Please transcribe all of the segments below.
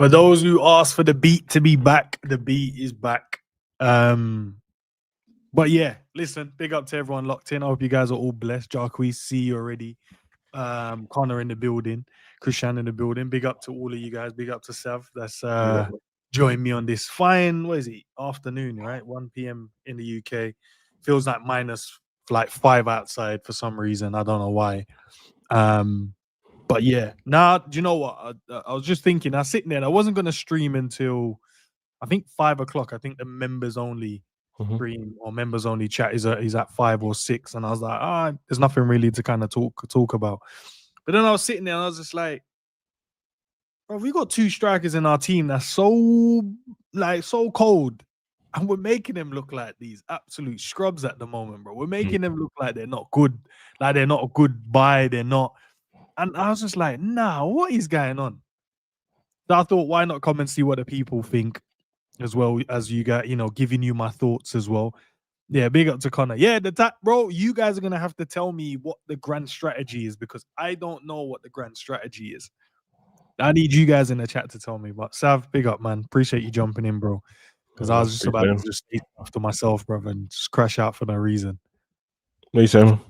For those who asked for the beat to be back, the beat is back. But yeah, listen, big up to everyone locked in. I hope you guys are all blessed. Jarquez, see you already. Connor in the building, Christian in the building. Big up to all of you guys. Big up to Sav. That's joined me on this fine, what is it? Afternoon, right? 1 p.m. in the UK. Feels like minus like 5 outside for some reason. I don't know why. But yeah, do you know what? I was just thinking, I was sitting there and I wasn't going to stream until I think 5 o'clock. I think the members only stream or members only chat is at 5 or 6. And I was like, there's nothing really to kind of talk about. But then I was sitting there and I was just like, bro, we got 2 strikers in our team that's so cold. And we're making them look like these absolute scrubs at the moment, bro. We're making them look like they're not good. Like they're not a good buy. They're not. And I was just like, nah, what is going on? So I thought, why not come and see what the people think as well as you got, giving you my thoughts as well. Yeah, big up to Connor. Yeah, bro, you guys are going to have to tell me what the grand strategy is because I don't know what the grand strategy is. I need you guys in the chat to tell me. But Sav, big up, man. Appreciate you jumping in, bro. Because I was just about to just eat after myself, brother, and just crash out for no reason. What are you saying?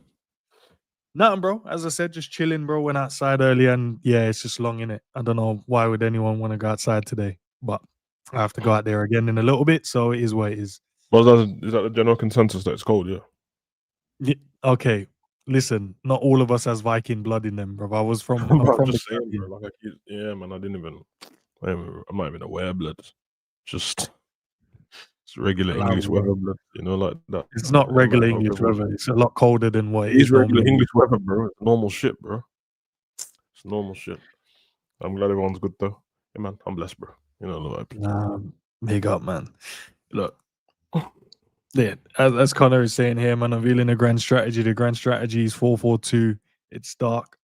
Nothing, bro. As I said, just chilling, bro. Went outside earlier and yeah, it's just long, innit? I don't know why would anyone want to go outside today, but I have to go out there again in a little bit, so it is what it is. Well, is that the general consensus that it's cold, yeah? Okay, listen, not all of us has Viking blood in them, bro. I was from just saying, bro, like, yeah, man, I'm not even aware, blood. Just it's regular English weather, blood, like that. It's not regular English weather. It's a lot colder than what it is regular English weather, bro. It's normal shit, bro. It's normal shit. I'm glad everyone's good though. Yeah, man, I'm blessed, bro. You know the vibe. Big up, man. Look, yeah, as Connor is saying here, man, unveiling a grand strategy. The grand strategy is 4-4-2. It's dark.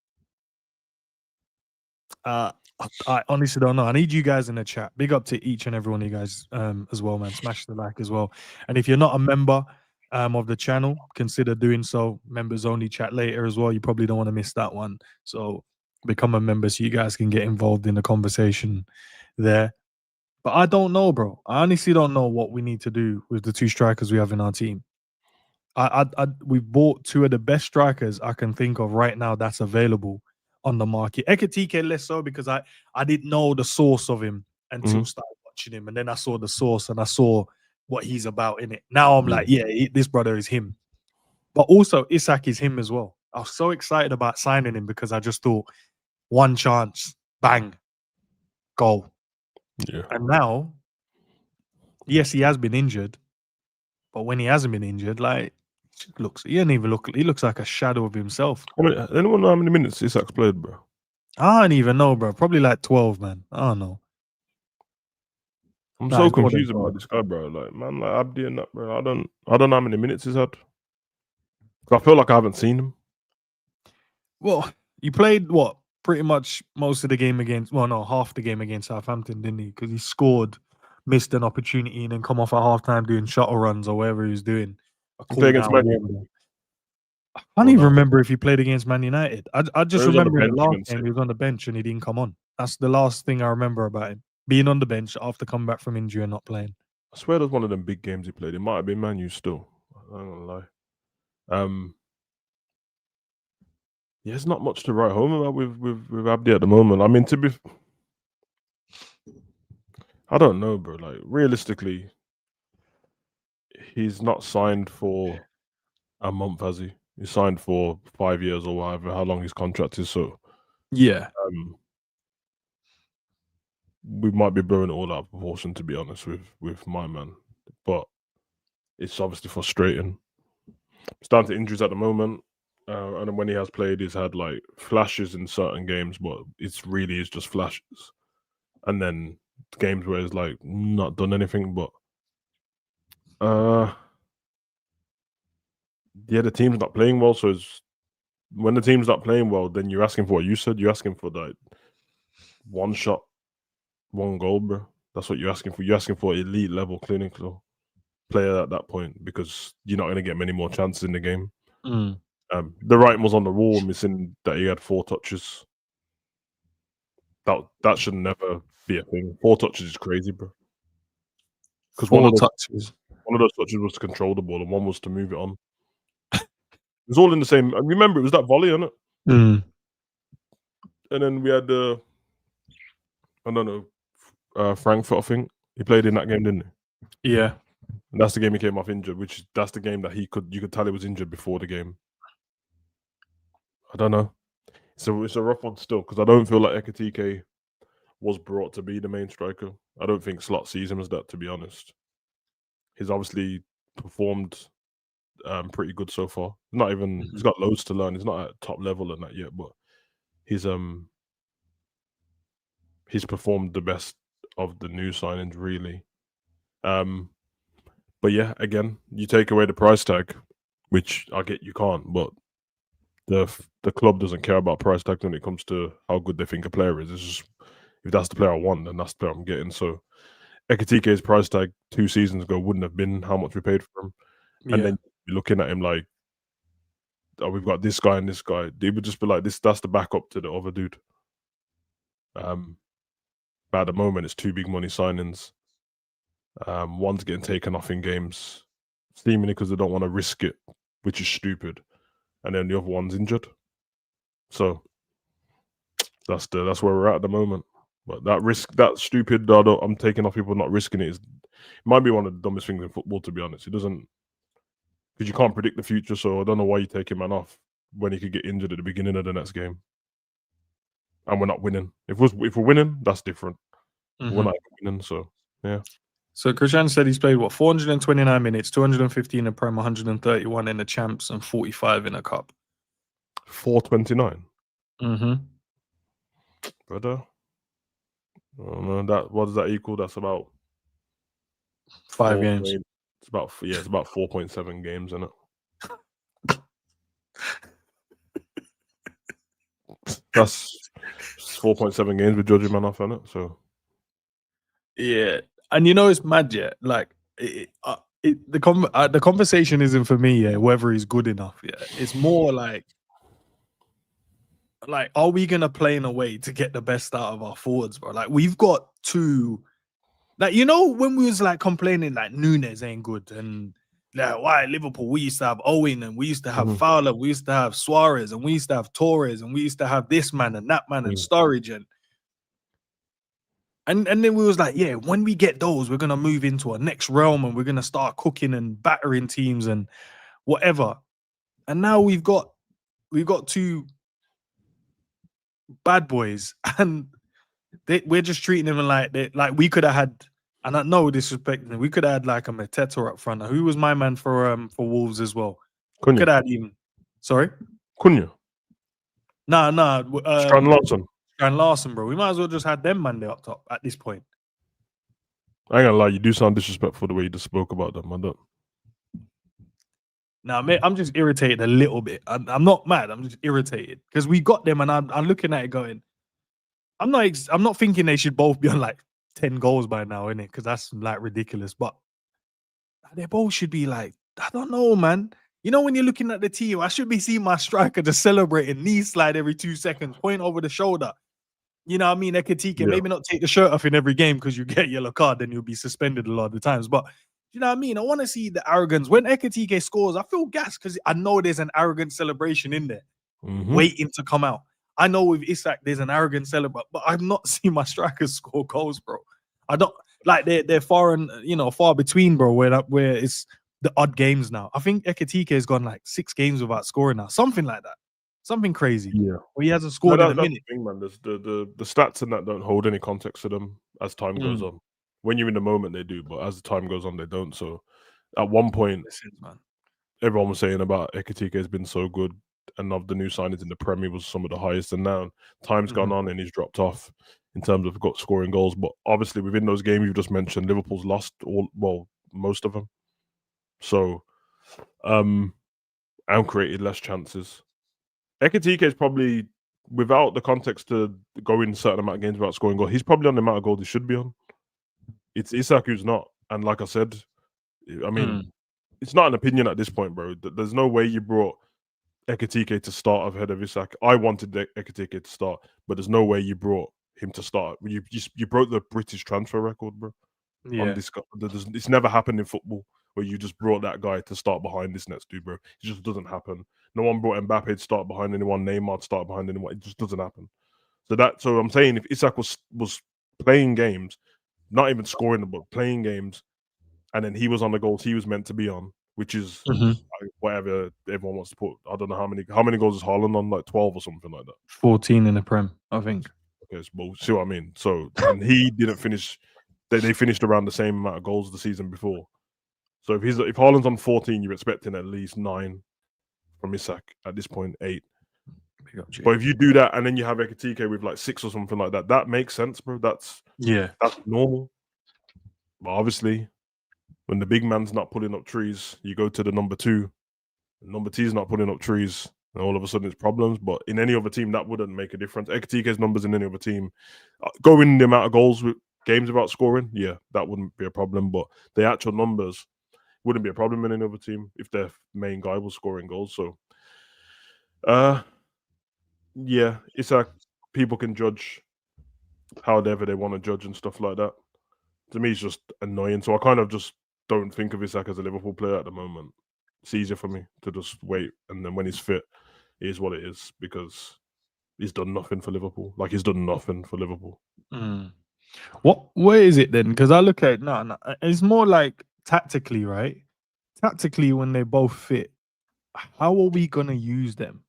I honestly don't know. I need you guys in the chat. Big up to each and every one of you guys as well, man. Smash the like as well. And if you're not a member of the channel, consider doing so. Members only chat later as well. You probably don't want to miss that one. So become a member so you guys can get involved in the conversation there. But I don't know, bro. I honestly don't know what we need to do with the 2 strikers we have in our team. We've bought 2 of the best strikers I can think of right now that's available on the market. Ekitike less so because I didn't know the source of him until I started watching him. And then I saw the source and I saw what he's about in it. Now I'm like, yeah, this brother is him. But also Isak is him as well. I was so excited about signing him because I just thought one chance, bang, goal. Yeah. And now, yes, he has been injured. But when he hasn't been injured, like, he looks like a shadow of himself. Anyone know how many minutes Isak's played, bro? I don't even know, bro. Probably like 12, man. I don't know. I'm so confused about this guy, bro. Like, man, like Abdi and that, bro. I don't know how many minutes he's had. I feel like I haven't seen him. Well, he played pretty much most of the game half the game against Southampton, didn't he? Because he scored, missed an opportunity, and then come off at halftime doing shuttle runs or whatever he was doing. Against Man United. I can't even remember if he played against Man United. I just remember the last game he was on the bench and he didn't come on. That's the last thing I remember about him. Being on the bench after coming back from injury and not playing. I swear there's one of them big games he played. It might have been Man U still. I'm not gonna lie. Yeah, there's not much to write home about with Abdi at the moment. I mean, I don't know, bro. Like, realistically, he's not signed for a month, has he? He's signed for 5 years or whatever, how long his contract is. So, yeah, we might be blowing it all out of proportion, to be honest, with my man. But it's obviously frustrating. It's down to injuries at the moment. And then when he has played, he's had like flashes in certain games, but it's really is just flashes. And then games where he's like not done anything, but yeah, the team's not playing well. So when the team's not playing well, then you're asking for what you said. You're asking for like one shot, one goal, bro. That's what you're asking for. You're asking for elite level clinical player at that point because you're not going to get many more chances in the game. The writing was on the wall, missing that he had 4 touches. That should never be a thing. 4 touches is crazy, bro. Because 4 touches. One of those touches was to control the ball, and one was to move it on. It was all in the same. And remember, it was that volley, innit? Mm. And then we had I don't know, Frankfurt. I think he played in that game, didn't he? Yeah. And that's the game he came off injured. That's the game that you could tell he was injured before the game. I don't know. So it's a rough one still, because I don't feel like Ekitike was brought to be the main striker. I don't think Slot sees him as that, to be honest. He's obviously performed pretty good so far. Not even he's got loads to learn. He's not at top level and that yet, but he's performed the best of the new signings, really. But yeah, again, you take away the price tag, which I get you can't, but the club doesn't care about price tag when it comes to how good they think a player is. It's just, if that's the player I want, then that's the player I'm getting. So Ekitike's price tag 2 seasons ago wouldn't have been how much we paid for him. And then you're looking at him like, oh, we've got this guy and this guy. They would just be like, that's the backup to the other dude. But at the moment, it's 2 big money signings. One's getting taken off in games, seemingly because they don't want to risk it, which is stupid. And then the other one's injured. So that's where we're at the moment. But that stupid, I'm taking off people not risking it, it might be one of the dumbest things in football, to be honest. It doesn't, because you can't predict the future. So I don't know why you take a man off when he could get injured at the beginning of the next game. And we're not winning. If we're winning, that's different. We're not winning, so yeah. So Christian said he's played 429 minutes, 215 in the Prem, 131 in the Champs, and 45 in the Cup. 429. Brother. Oh, no, what does that equal? That's about 5 games. It's about 4.7 games, isn't it? That's 4.7 games with judging man off, isn't it? So yeah, and it's mad, yeah. Like the conversation isn't for me, yeah. Whether he's good enough, yeah. It's more like, are we gonna play in a way to get the best out of our forwards, bro? Like, we've got 2. Like, when we was like complaining like Nunes ain't good, and like, why Liverpool, we used to have Owen, and we used to have Fowler, we used to have Suarez, and we used to have Torres, and we used to have this man and that man and Sturridge, and then we was like, yeah, when we get those, we're gonna move into a next realm, and we're gonna start cooking and battering teams and whatever. And now we've got 2 bad boys, and we're just treating them like we could have had, and I know disrespecting, we could have had like a Mateta up front. Who was my man for Wolves as well? Cunha. Could have had even. Sorry? Cunha. Nah. Strand Larson, bro. We might as well just had them man there up top at this point. I ain't gonna lie, you do sound disrespectful the way you just spoke about them. I don't. Nah, mate, I'm just irritated a little bit. I'm not mad. I'm just irritated because we got them, and I'm looking at it going, I'm not thinking they should both be on like 10 goals by now, innit? Because that's like ridiculous. But they both should be like, I don't know, man. When you're looking at the team, I should be seeing my striker just celebrating, knee slide every 2 seconds, point over the shoulder. You know what I mean? Ekitike, maybe not take the shirt off in every game because you get a yellow card, then you'll be suspended a lot of the times. But you know what I mean? I want to see the arrogance. When Ekitike scores, I feel gassed because I know there's an arrogant celebration in there waiting to come out. I know with Isak, there's an arrogant celebration, but I've not seen my strikers score goals, bro. I don't like they're far and far between, bro. Where it's the odd games now. I think Ekitike has gone like 6 games without scoring now, something like that, something crazy. Yeah, where he hasn't scored in a minute. Thing, man. The stats and that don't hold any context to them as time goes on. When you're in the moment, they do, but as the time goes on, they don't. So at one point, everyone was saying about Ekitike has been so good, and of the new signings in the Premier was some of the highest. And now time's gone on, and he's dropped off in terms of scoring goals. But obviously, within those games you've just mentioned, Liverpool's lost most of them. So, and created less chances. Ekitike is probably, without the context to go in a certain amount of games without scoring goals, he's probably on the amount of goals he should be on. It's Isak who's not. And like I said, I mean, it's not an opinion at this point, bro. There's no way you brought Ekitike to start ahead of Isak. I wanted Ekitike to start, but there's no way you brought him to start. You broke the British transfer record, bro. Yeah. It's never happened in football where you just brought that guy to start behind this next dude, bro. It just doesn't happen. No one brought Mbappe to start behind anyone, Neymar to start behind anyone. It just doesn't happen. So I'm saying if Isak was playing games, not even scoring, but playing games, and then he was on the goals he was meant to be on, which is whatever everyone wants to put. I don't know how many goals is Haaland on, like 12 or something like that. 14 in the Prem, I think. Okay, so see what I mean. So and he didn't finish. They finished around the same amount of goals the season before. So if Haaland's on 14, you're expecting at least 9 from Isak. At this point, 8. But if you do that and then you have Ekitike with like 6 or something like that, that makes sense, bro. That's normal. But obviously, when the big man's not pulling up trees, you go to the number 2. The number 2 is not pulling up trees, and all of a sudden it's problems. But in any other team, that wouldn't make a difference. Ekitike's numbers in any other team, going the amount of goals with games without scoring, yeah, that wouldn't be a problem. But the actual numbers wouldn't be a problem in any other team if their main guy was scoring goals. So, yeah, it's like people can judge however they want to judge and stuff like that. To me, it's just annoying. So I kind of just don't think of Isak as a Liverpool player at the moment. It's easier for me to just wait, and then when he's fit, it is what it is, because he's done nothing for Liverpool. Like, he's done nothing for Liverpool. What is it then? Because I look at it, no, it's more like tactically, right? Tactically, when they both fit, how are we gonna use them?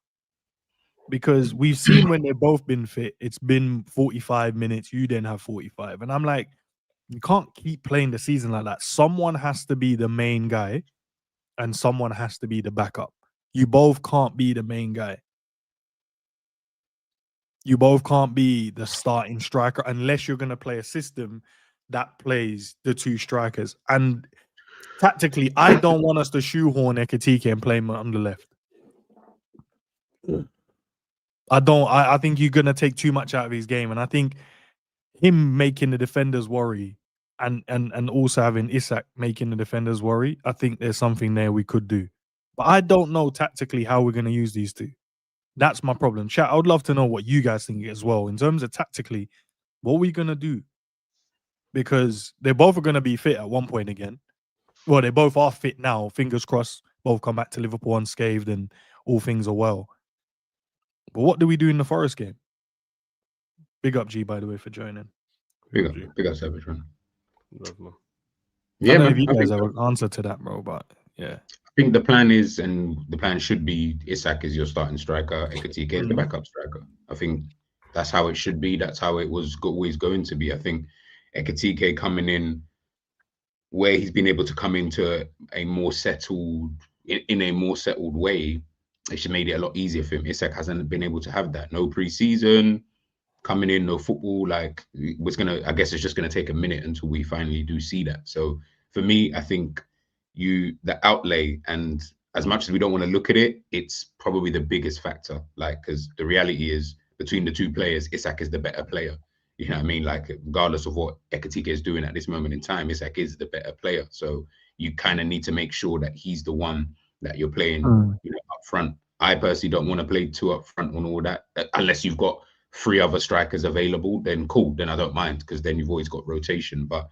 Because we've seen when they've both been fit, it's been 45 minutes. You then have 45, and I'm like, you can't keep playing the season like that. Someone has to be the main guy, and someone has to be the backup. You both can't be the main guy. You both can't be the starting striker unless you're going to play a system that plays the 2 strikers. And tactically, I don't want us to shoehorn Ekitike and play him on the left. I don't. I think you're going to take too much out of his game. And I think him making the defenders worry and also having Isak making the defenders worry, I think there's something there we could do. But I don't know tactically how we're going to use these 2. That's my problem. Chat, I would love to know what you guys think as well. In terms of tactically, what are we going to do? Because they both are going to be fit at one point again. Well, they both are fit now. Fingers crossed, both come back to Liverpool unscathed and all things are well. But what do we do in the Forest game? Big up G, by the way, for joining. Big up Savage, man. Yeah, I don't know if you guys have an answer to that, bro, but yeah. I think the plan is, and the plan should be, Isak is your starting striker, Ekitike is the backup striker. I think that's how it should be. That's how it was always going to be. I think Ekitike coming in, where he's been able to come into a more settled, in a more settled way, it should made it a lot easier for him. Isak hasn't been able to have that. No preseason, coming in, no football. Like, I guess it's just gonna take a minute until we finally do see that. So for me, I think the outlay, and as much as we don't want to look at it, it's probably the biggest factor. Like, because the reality is, between the 2 players, Isak is the better player. You know what I mean? Like, regardless of what Ekitike is doing at this moment in time, Isak is the better player. So you kind of need to make sure that he's the one that you're playing up front. I personally don't want to play 2 up front on all that, unless you've got 3 other strikers available. Then cool, then I don't mind, because then you've always got rotation. But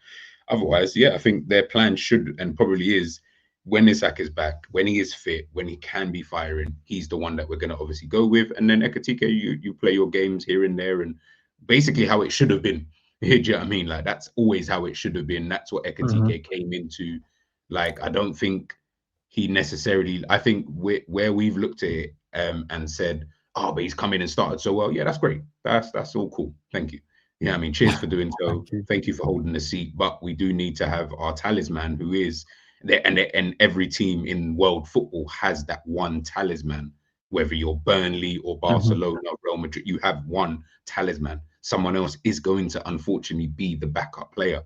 otherwise, yeah, I think their plan should, and probably is, when Isak is back, when he is fit, when he can be firing, he's the one that we're going to obviously go with. And then Ekitike, you play your games here and there, and basically how it should have been. Do you know what I mean? Like, that's always how it should have been. That's what Ekitike came into. Like, I don't think he necessarily, I think where we've looked at it and said, oh, but he's come in and started so well. Yeah, that's great. That's all cool. Thank you. Yeah, I mean, cheers for doing so. Thank you for holding the seat. But we do need to have our talisman, who is there, and every team in world football has that one talisman. Whether you're Burnley or Barcelona or Real Madrid, you have one talisman. Someone else is going to unfortunately be the backup player.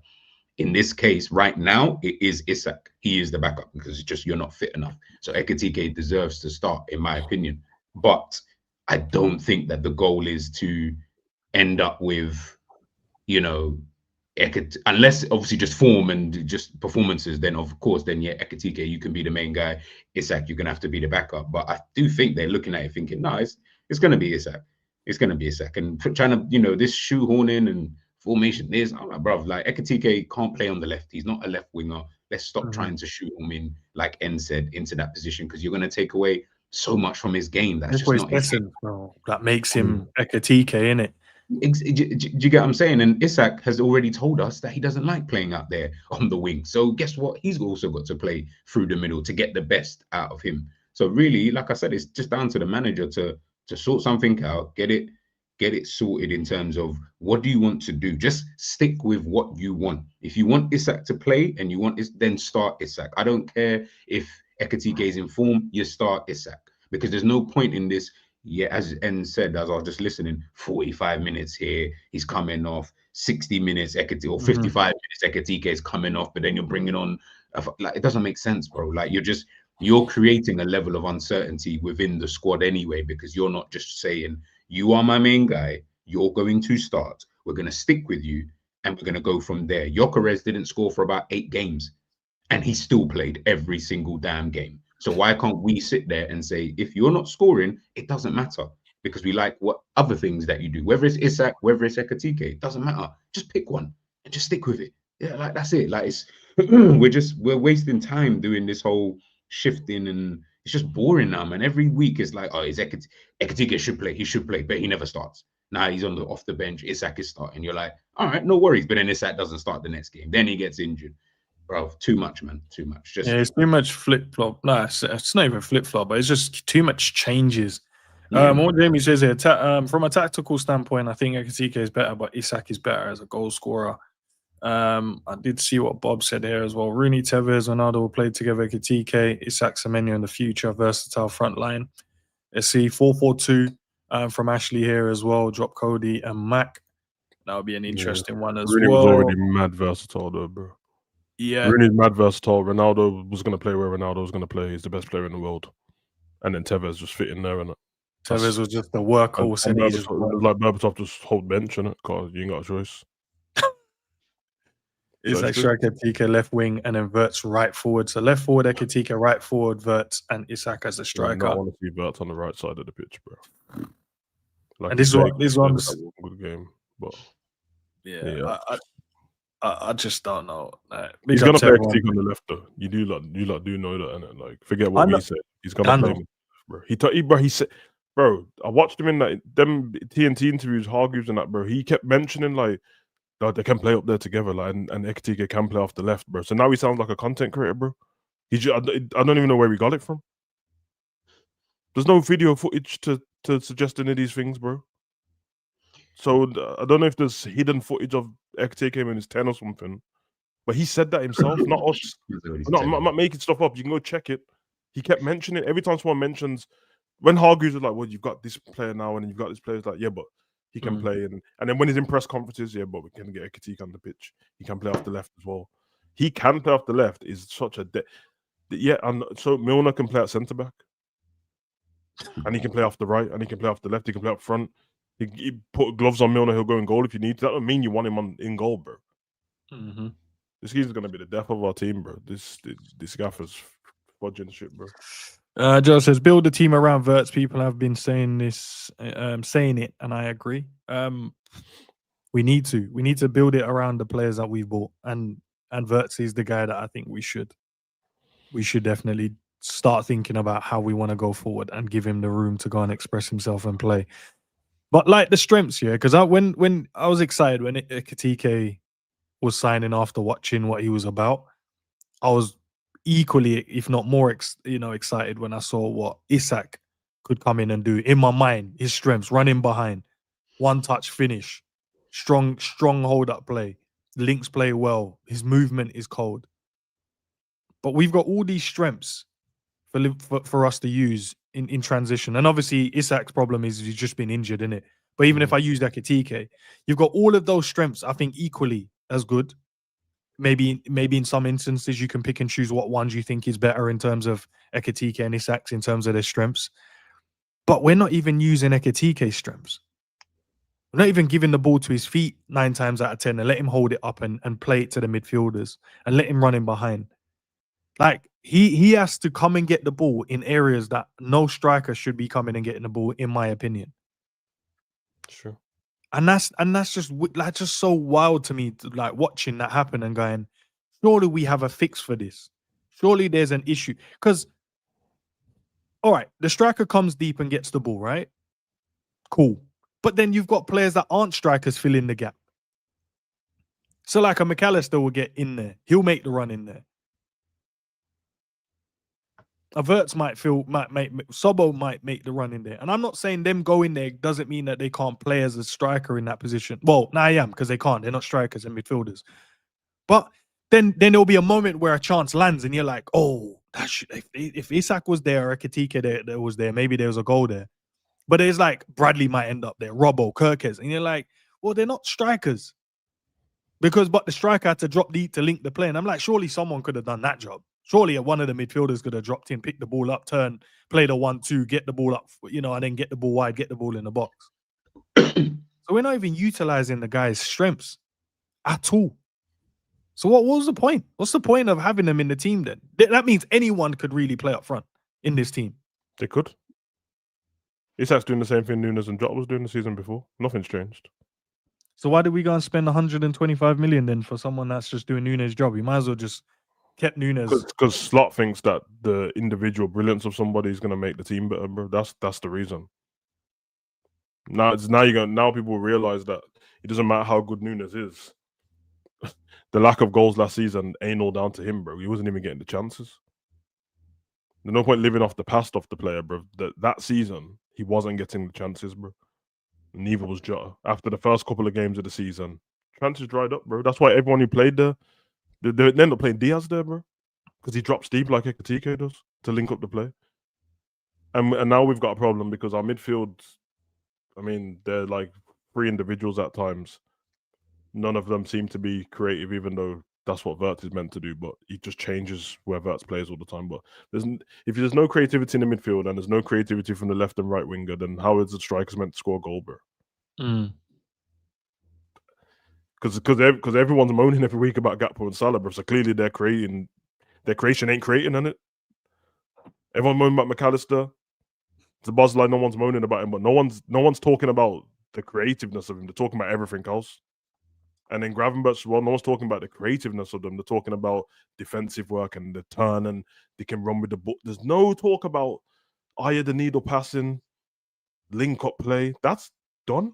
In this case, right now, it is Isak. He is the backup, because it's just you're not fit enough. So Ekitike deserves to start, in my opinion. But I don't think that the goal is to end up with, unless obviously just form and just performances, then of course, then yeah, Ekitike, you can be the main guy. Isak, you're gonna have to be the backup. But I do think they're looking at it thinking, no, it's gonna be Isak. it's going to be Isak. And trying to, this shoehorning and formation, I'm like, bruv, like Ekitike can't play on the left. He's not a left winger. Let's stop trying to shoot him in, like En said, into that position, because you're going to take away so much from his game. That's just not his game. Bro. That makes him Ekitike, innit? Do you get what I'm saying? And Isak has already told us that he doesn't like playing out there on the wing. So guess what? He's also got to play through the middle to get the best out of him. So really, like I said, it's just down to the manager to sort something out, get it sorted in terms of what do you want to do. Just stick with what you want. If you want Isak to play and you want it, then start Isak. I don't care if Ekitike is in form, you start Isak, because there's no point in this. Yeah, as En said, as I was just listening, 45 minutes here, he's coming off, 60 minutes, Ekitike, or 55 minutes, Ekitike is coming off, but then you're bringing on, like, it doesn't make sense, bro. Like, you're creating a level of uncertainty within the squad anyway, because you're not just saying, you are my main guy, you're going to start, we're going to stick with you, and we're going to go from there. Gyökeres didn't score for about 8 games, and he still played every single damn game. So why can't we sit there and say, if you're not scoring, it doesn't matter, because we like what other things that you do, whether it's Isak, whether it's Ekitike, it doesn't matter. Just pick one and just stick with it. Yeah, like that's it. Like it's we're wasting time doing this whole shifting, and it's just boring now, man. Every week it's like, oh, Ekitike should play, he should play, but he never starts. Now he's off the bench, Isak is starting. You're like, all right, no worries. But then Isak doesn't start the next game. Then he gets injured. Bro, too much, man. Too much. It's too much flip flop. No, it's not even flip flop, but it's just too much changes. Yeah. What Jamie says here, from a tactical standpoint, I think Ekitike is better, but Isak is better as a goal scorer. I did see what Bob said here as well. Rooney, Tevez, Ronaldo will play together. Ekitike, Isak, Semenyo in the future, versatile front line. Let's see, 4-4-2 from Ashley here as well. Drop Cody and Mac. That would be an interesting one as Rooney well. was already mad versatile though, bro. Yeah. Rooney's mad versatile. Ronaldo was going to play where Ronaldo was going to play. He's the best player in the world. And then Tevez just fit in there, innit? Tevez was just the workhorse. And it was like Berbatov just hold bench, innit? Because you ain't got a choice. It's like Ekitike left wing and then Wirtz right forward. So left forward Ekitike, right forward Wirtz, and Isak as a striker. I want to see Wirtz on the right side of the pitch, bro. Like, and this is one good game, but yeah. I just don't know. He's gonna play Ekitike on the left though. You do know that, innit? Like, forget what we said. He's gonna play him, bro. He said, bro. I watched him in them TNT interviews, Hargreaves and that, bro. He kept mentioning like, they can play up there together, like, and Ekitike can play off the left, bro. So now he sounds like a content creator, bro. I don't even know where he got it from. There's no video footage to suggest any of these things, bro. So I don't know if there's hidden footage of Ekitike in his 10 or something, but he said that himself, not us. I'm not making stuff up. You can go check it. He kept mentioning it every time someone mentions. When Hargreaves was like, "Well, you've got this player now, and you've got this player," it's like, "Yeah, but he can play." And then when he's in press conferences, "Yeah, but we can get Ekitike on the pitch. He can play off the left as well. He can play off the left." Is such a and so Milner can play at centre back, and he can play off the right, and he can play off the left. He can play up front. He put gloves on Milner, he'll go in goal if you need to. That don't mean you want him in goal, bro. This guy's gonna be the death of our team, bro. This gaffer's fudging shit, bro. Joe says, build a team around Wirtz. People have been saying this, saying it, and I agree. We need to build it around the players that we've bought, and Wirtz is the guy that I think we should definitely start thinking about how we want to go forward and give him the room to go and express himself and play. But like the strengths here, because when I was excited when Ekitike was signing after watching what he was about, I was equally, if not more, excited when I saw what Isak could come in and do. In my mind, his strengths: running behind, one touch finish, strong hold up play, links play well, his movement is cold. But we've got all these strengths for us to use in transition. And obviously Isak's problem is he's just been injured, innit? But even if I use Ekitike, you've got all of those strengths, I think, equally as good. Maybe in some instances you can pick and choose what ones you think is better in terms of Ekitike and Isak's in terms of their strengths. But we're not even using Ekitike's strengths. We're not even giving the ball to his feet 9 times out of 10 and let him hold it up and play it to the midfielders and let him run in behind. Like, he has to come and get the ball in areas that no striker should be coming and getting the ball, in my opinion. Sure. And that's just like just so wild to me, like watching that happen and going, surely we have a fix for this. Surely there's an issue. Because, all right, the striker comes deep and gets the ball, right? Cool. But then you've got players that aren't strikers fill in the gap. So like a McAllister will get in there. He'll make the run in there. A Verts might make Sobo might make the run in there. And I'm not saying them going there doesn't mean that they can't play as a striker in that position. Well, now I am, because they can't. They're not strikers and midfielders. But then there'll be a moment where a chance lands and you're like, oh, if Isak was there or Ekitike there was there, maybe there was a goal there. But it's like Bradley might end up there, Robbo, Kirkes. And you're like, well, they're not strikers. But the striker had to drop deep to link the play. And I'm like, surely someone could have done that job. Surely one of the midfielders could have dropped in, picked the ball up, turn, play the 1-2, get the ball up, and then get the ball wide, get the ball in the box. So we're not even utilizing the guy's strengths at all. So what was the point? What's the point of having them in the team then? That means anyone could really play up front in this team. They could. Isak's doing the same thing Nunes and Jota was doing the season before. Nothing's changed. So why did we go and spend 125 million then for someone that's just doing Nunes' job? You might as well just kept Nunes. Because Slot thinks that the individual brilliance of somebody is going to make the team better, bro. That's the reason. Now people realize that it doesn't matter how good Nunes is. The lack of goals last season ain't all down to him, bro. He wasn't even getting the chances. There's no point living off the past of the player, bro. That season, he wasn't getting the chances, bro. Neither was Jota. After the first couple of games of the season, chances dried up, bro. That's why everyone who played there, they end up playing Diaz there, bro. Because he drops deep like Ekitike does to link up the play. And now we've got a problem because our midfield, I mean, they're like three individuals at times. None of them seem to be creative, even though that's what Wirtz is meant to do. But he just changes where Wirtz plays all the time. But if there's no creativity in the midfield and there's no creativity from the left and right winger, then how is the strikers meant to score a goal, bro? Because everyone's moaning every week about Gakpo and Salah, bro. So clearly their creation ain't creating, isn't it? Everyone moaning about McAllister. It's a buzz line. No one's moaning about him, but no one's talking about the creativeness of him. They're talking about everything else. And then Gravenberch, well, no one's talking about the creativeness of them. They're talking about defensive work and the turn, and they can run with the ball. There's no talk about eye of the needle passing, link up play. That's done.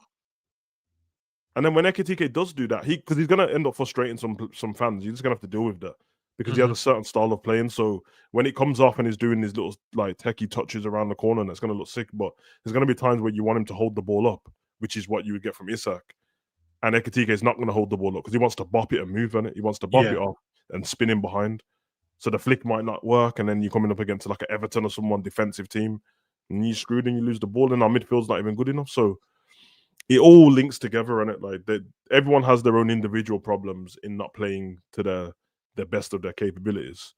And then when Ekitike does do that, because he's gonna end up frustrating some fans. You're just gonna have to deal with that because he has a certain style of playing. So when it comes off and he's doing these little like techie touches around the corner, and it's gonna look sick. But there's gonna be times where you want him to hold the ball up, which is what you would get from Isak. And Ekitike is not going to hold the ball up because he wants to bop it and move on it. He wants to bop it off and spin in behind. So the flick might not work, and then you're coming up against like an Everton or someone defensive team, and you're screwed and you lose the ball, and our midfield's not even good enough. So it all links together, and everyone has their own individual problems in not playing to the best of their capabilities.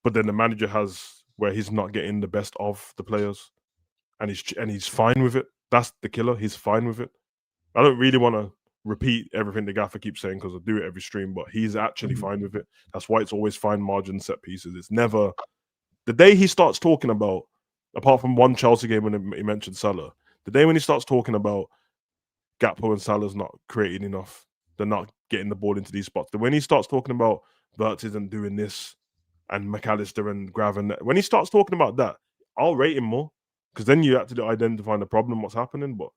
But then the manager has where he's not getting the best of the players, and he's fine with it. That's the killer. He's fine with it. I don't really want to repeat everything the gaffer keeps saying because I do it every stream, but he's actually fine with it. That's why it's always fine margin set pieces. It's never the day he starts talking about, apart from one Chelsea game when he mentioned Salah, the day when he starts talking about Gakpo and Salah's not creating enough, they're not getting the ball into these spots. When he starts talking about Wirtz isn't doing this and McAllister and Graven, when he starts talking about that, I'll rate him more because then you actually identify the problem, what's happening. But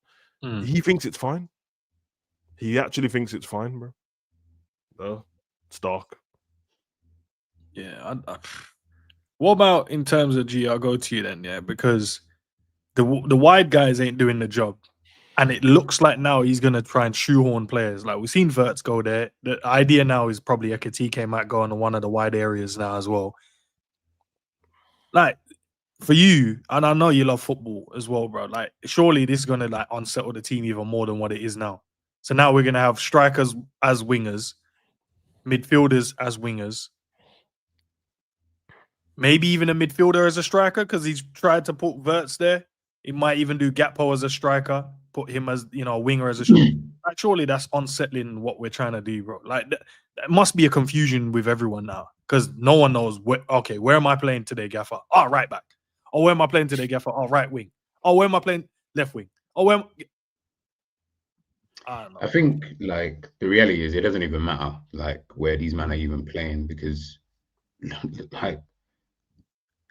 he thinks it's fine. He actually thinks it's fine, bro. No, it's dark. Yeah. What about in terms of G? I'll go to you then, yeah, because the wide guys ain't doing the job, and it looks like now he's gonna try and shoehorn players. Like we've seen Wirtz go there. The idea now is probably Ekitike might go on one of the wide areas now as well. Like for you, and I know you love football as well, bro. Like surely this is gonna like unsettle the team even more than what it is now. So now we're going to have strikers as wingers, midfielders as wingers, maybe even a midfielder as a striker because he's tried to put Wirtz there. He might even do Gakpo as a striker, put him as a winger as a striker. Like, surely that's unsettling what we're trying to do, bro. Like that must be a confusion with everyone now because no one knows where am I playing today, Gaffer? Oh, right back. Oh, where am I playing today, Gaffer? Oh, right wing. Oh, where am I playing? Left wing. Oh, I don't know. I think like the reality is it doesn't even matter like where these men are even playing because like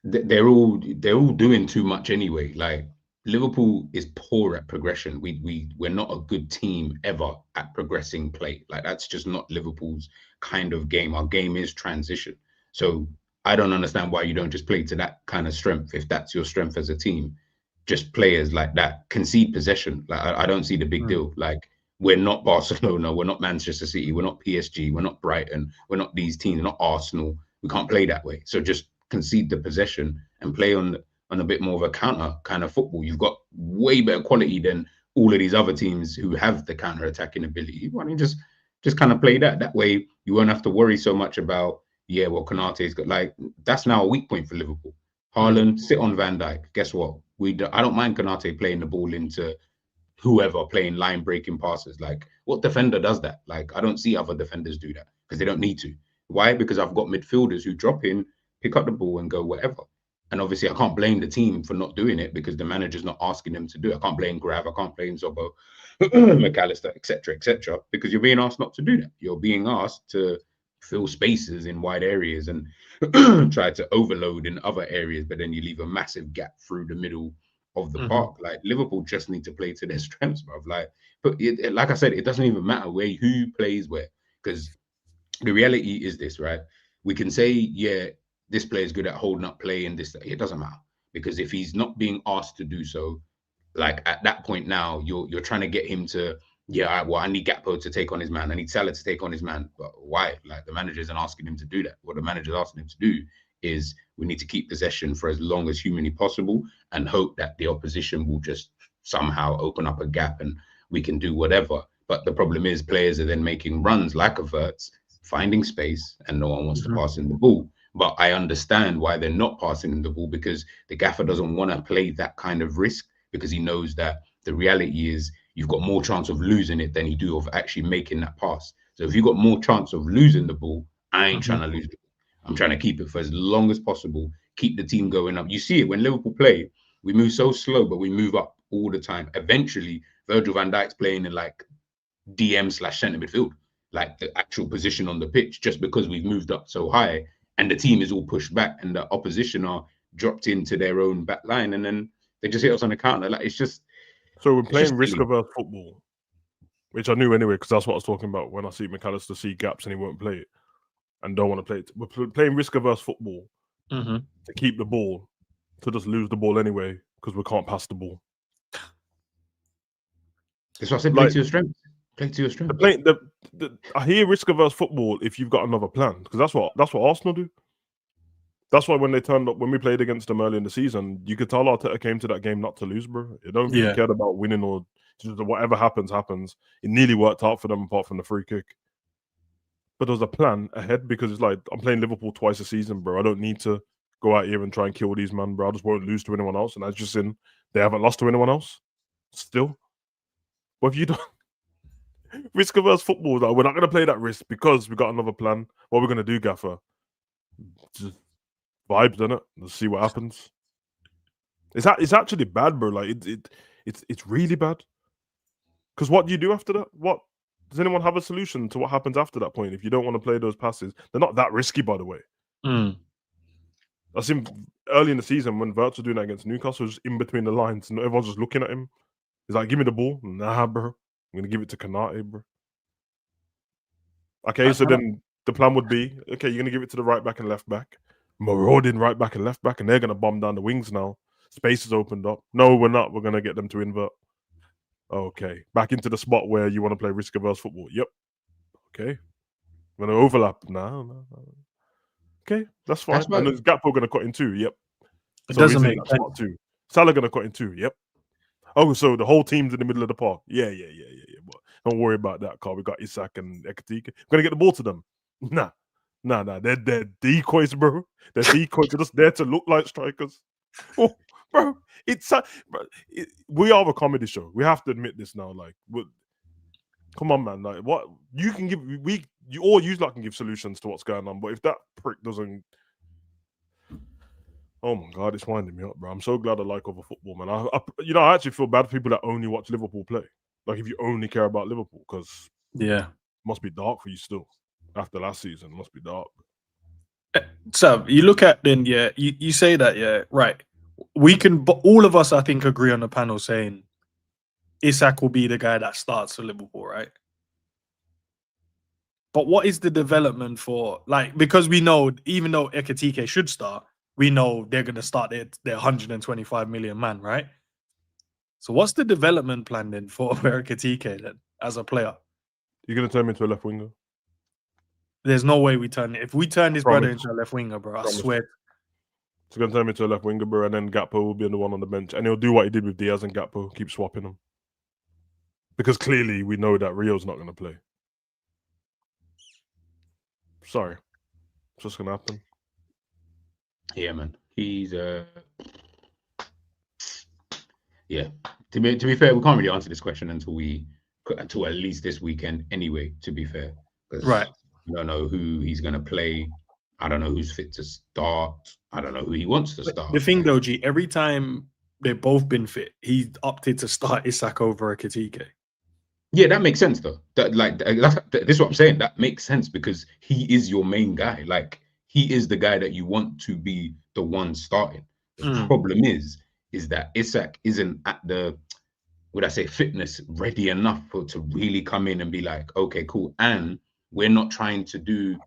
they're all doing too much anyway. Like Liverpool is poor at progression. We're not a good team ever at progressing play. Like that's just not Liverpool's kind of game. Our game is transition. So I don't understand why you don't just play to that kind of strength if that's your strength as a team. Just players like that concede possession. Like I don't see the big deal. Like we're not Barcelona, we're not Manchester City, we're not PSG, we're not Brighton, we're not these teams, we're not Arsenal. We can't play that way. So just concede the possession and play on a bit more of a counter kind of football. You've got way better quality than all of these other teams who have the counter attacking ability. I mean, just kind of play that. That way you won't have to worry so much about well, Konate's got like that's now a weak point for Liverpool. Haaland, sit on Van Dijk. Guess what? I don't mind Konate playing the ball into whoever playing line breaking passes. Like, what defender does that? Like, I don't see other defenders do that because they don't need to. Why? Because I've got midfielders who drop in, pick up the ball, and go whatever. And obviously, I can't blame the team for not doing it because the manager's not asking them to do it. I can't blame Grav, I can't blame Zobo, McAllister, etc., because you're being asked not to do that. You're being asked to fill spaces in wide areas and try to overload in other areas, but then you leave a massive gap through the middle of the park. Like Liverpool just need to play to their strengths, bro. Like, but like I said, it doesn't even matter who plays where, because the reality is this, right? We can say, yeah, this player is good at holding up play and this. It doesn't matter because if he's not being asked to do so, like at that point now, you're trying to get him to, I need Gakpo to take on his man. I need Salah to take on his man. But why? Like the manager isn't asking him to do that. What the manager's asking him to do is we need to keep possession for as long as humanly possible and hope that the opposition will just somehow open up a gap and we can do whatever. But the problem is players are then making runs like Verts, finding space, and no one wants to pass in the ball. But I understand why they're not passing in the ball because the gaffer doesn't want to play that kind of risk because he knows that the reality is you've got more chance of losing it than you do of actually making that pass. So if you've got more chance of losing the ball, I ain't trying to lose it. I'm trying to keep it for as long as possible, keep the team going up. You see it when Liverpool play, we move so slow, but we move up all the time. Eventually, Virgil van Dijk's playing in like DM/centre midfield, like the actual position on the pitch, just because we've moved up so high and the team is all pushed back and the opposition are dropped into their own back line and then they just hit us on the counter. Like it's just so we're playing risk-averse football, which I knew anyway because that's what I was talking about when I see McAllister see gaps and he won't play it and don't want to play it. We're playing risk-averse football to keep the ball, to just lose the ball anyway because we can't pass the ball. That's what I said. Play to your strength. Play to your strength. I hear risk-averse football if you've got another plan because that's what Arsenal do. That's why when they turned up, when we played against them early in the season, you could tell Arteta came to that game not to lose, bro. I don't think he cared about winning or just whatever happens. It nearly worked out for them apart from the free kick. But there was a plan ahead because it's like, I'm playing Liverpool twice a season, bro. I don't need to go out here and try and kill these men, bro. I just won't lose to anyone else. And that's just they haven't lost to anyone else still. But if you don't, risk-averse football, though, we're not going to play that risk because we got another plan. What we're going to do, Gaffer? Just vibes, innit? Let's see what happens. It's actually bad, bro. Like it's really bad. Because what do you do after that? What does anyone have a solution to what happens after that point if you don't want to play those passes? They're not that risky, by the way. I seen early in the season when Verts was doing that against Newcastle, just in between the lines, and everyone's just looking at him. He's like, "Give me the ball." Nah, bro. I'm gonna give it to Konate, bro. Okay, so then the plan would be, okay, you're gonna give it to the right back and left back. Marauding right back and left back, and they're going to bomb down the wings now. Space is opened up. No, we're not. We're going to get them to invert. Okay. Back into the spot where you want to play risk-averse football. Yep. Okay. We're going to overlap. No. Okay, that's fine. And then Gakpo going to cut in two. Yep. It doesn't make sense. Too. Salah going to cut in two. Yep. Oh, so the whole team's in the middle of the park. Yeah. But don't worry about that, Carl. We got Isak and Ekitike. We're going to get the ball to them. Nah. They're decoys, bro. They're decoys. They're just there to look like strikers. Oh, bro, we are a comedy show. We have to admit this now. Like, come on, man. Like, what you can give, you all use can give solutions to what's going on. But if that prick doesn't, oh my god, it's winding me up, bro. I'm so glad I like other football, man. I actually feel bad for people that only watch Liverpool play. Like, if you only care about Liverpool, because Yeah. it must be dark for you still. After last season, it must be dark. So you look at then, yeah, you say that, yeah, right. We can, but all of us, I think, agree on the panel saying Isak will be the guy that starts for Liverpool, right? But what is the development for, like, because we know, even though Ekitike should start, we know they're going to start their 125 million man, right? So what's the development plan then for Ekitike then as a player? You're going to turn me into a left winger? There's no way we turn it. If we turn this brother Promise. into a left winger, bro, I Promise. swear. It's going to turn me into a left winger, bro, and then Gakpo will be the one on the bench. And he'll do what he did with Diaz and Gakpo, keep swapping them. Because clearly we know that Rio's not going to play. Sorry. It's just going to happen. Yeah, man. He's yeah. To be fair, we can't really answer this question until at least this weekend anyway, to be fair. Right. I don't know who he's gonna play. I don't know who's fit to start. I don't know who he wants to start. The thing though, G, every time they've both been fit, he's opted to start Isak over Ekitike. Yeah, that makes sense though. This is what I'm saying. That makes sense because he is your main guy. Like, he is the guy that you want to be the one starting. The problem is that Isak isn't at the, would I say, fitness ready enough to really come in and be like, okay, cool. And we're not trying to do,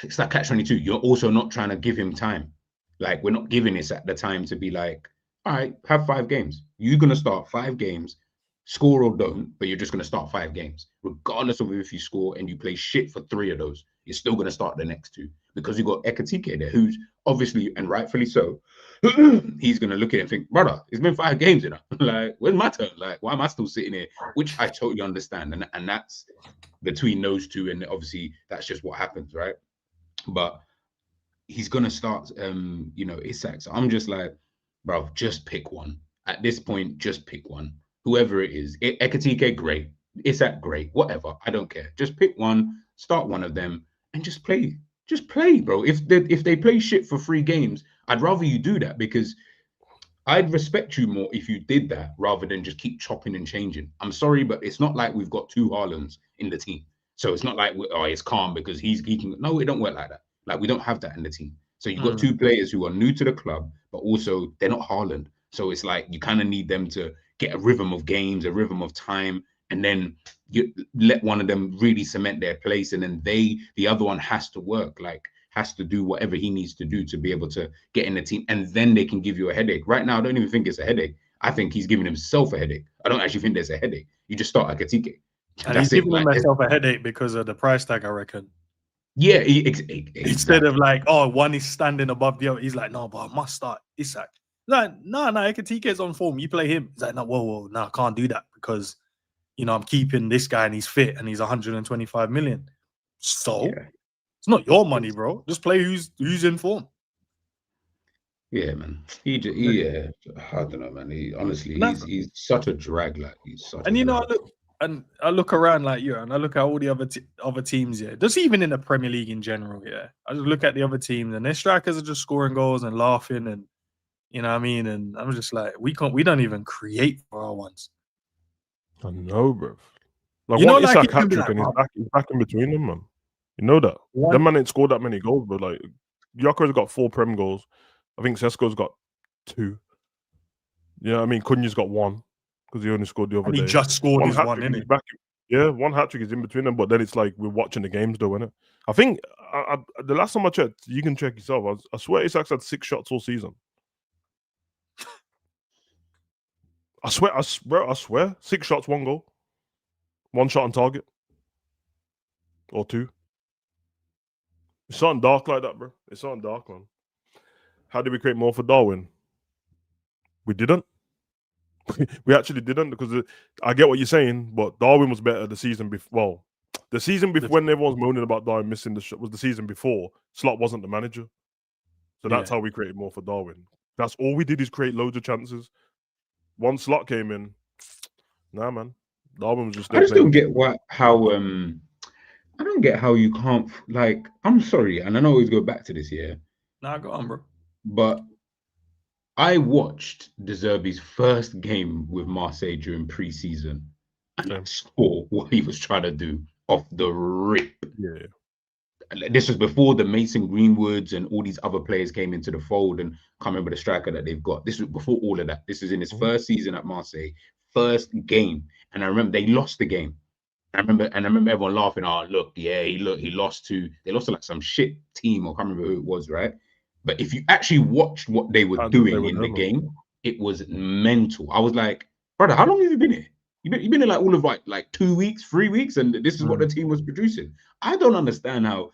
it's like catch-22. You're also not trying to give him time. Like, we're not giving Isak the time to be like, all right, have 5 games. You're going to start 5 games, score or don't, but you're just going to start 5 games. Regardless of if you score and you play shit for 3 of those, you're still going to start the next 2 because you got Ekitike there, who's obviously, and rightfully so, he's going to look at it and think, brother, it's been 5 games, you know? Like, where's my turn? Like, why am I still sitting here? Which I totally understand. And that's between those two. And obviously, that's just what happens, right? But he's going to start, Isak. So I'm just like, bro, just pick one. At this point, just pick one. Whoever it is. Ekitike, great. Isak, great. Whatever. I don't care. Just pick one, start one of them, and just play. Just play, bro. If they play shit for 3 games, I'd rather you do that because I'd respect you more if you did that rather than just keep chopping and changing. I'm sorry, but it's not like we've got 2 Haalands in the team. So it's not like, it's calm because he can. No, it don't work like that. Like, we don't have that in the team. So you've got 2 players who are new to the club, but also they're not Haaland. So it's like you kind of need them to get a rhythm of games, a rhythm of time, and then you let one of them really cement their place, and then the other one has to work, like has to do whatever he needs to do to be able to get in the team, and then they can give you a headache. Right now, I don't even think it's a headache. I think he's giving himself a headache. I don't actually think there's a headache. You just start Ekitike. And he's giving himself a headache because of the price tag, I reckon. Yeah, exactly. Instead of like, oh, one is standing above the other, he's like, no, but I must start Isak. Like, no, Ekitike is on form. You play him. He's like, no, whoa, no, I can't do that because, I'm keeping this guy and he's fit and he's 125 million. So it's not your money, bro. Just play who's in form. Yeah, man. I don't know, man. He's such a drag. Like, he's such. And I look around like you, and I look at all the other teams, yeah. Just even in the Premier League in general, yeah. I just look at the other teams, and their strikers are just scoring goals and laughing, and you know what I mean. And I'm just like, we don't even create for our ones. I know, bro. Like, what is that hat trick? And he's back in between them, man. You know that. Them man ain't scored that many goals, but like, Yako's got 4 Prem goals. I think Sesko's got 2. You know what I mean? Cunha's got 1 because he only scored the other day. He just scored his one, innit? Yeah, 1 hat trick is in between them, but then it's like we're watching the games, though, innit? I think the last time I checked, you can check yourself. I swear Isak's had 6 shots all season. I swear, 6 shots, 1 goal, 1 shot on target, or 2. It's something dark like that, bro. It's something dark, man. How did we create more for Darwin? We didn't. We actually didn't, because I get what you're saying, but Darwin was better the season before. Well, the season before, when everyone's moaning about Darwin missing the shot, was the season before Slot wasn't the manager. So that's how we created more for Darwin. That's all we did, is create loads of chances. Once Slot came in, nah, man, Darwin was just. I just don't get how I don't get how you can't, like. I'm sorry, and I know always go back to this here. Nah, go on, bro. But I watched De Zerbi's first game with Marseille during pre-season, and I saw what he was trying to do off the rip. Yeah. This was before the Mason Greenwoods and all these other players came into the fold, and I can't remember the striker that they've got. This was before all of that. This is in his first season at Marseille, first game, and I remember they lost the game. I remember everyone laughing. Oh, look, yeah, they lost to like some shit team, or I can't remember who it was, right? But if you actually watched what they were doing in the game, it was mental. I was like, brother, how long have you been here? You've been here like all of like 2 weeks, 3 weeks, and this is what the team was producing. I don't understand how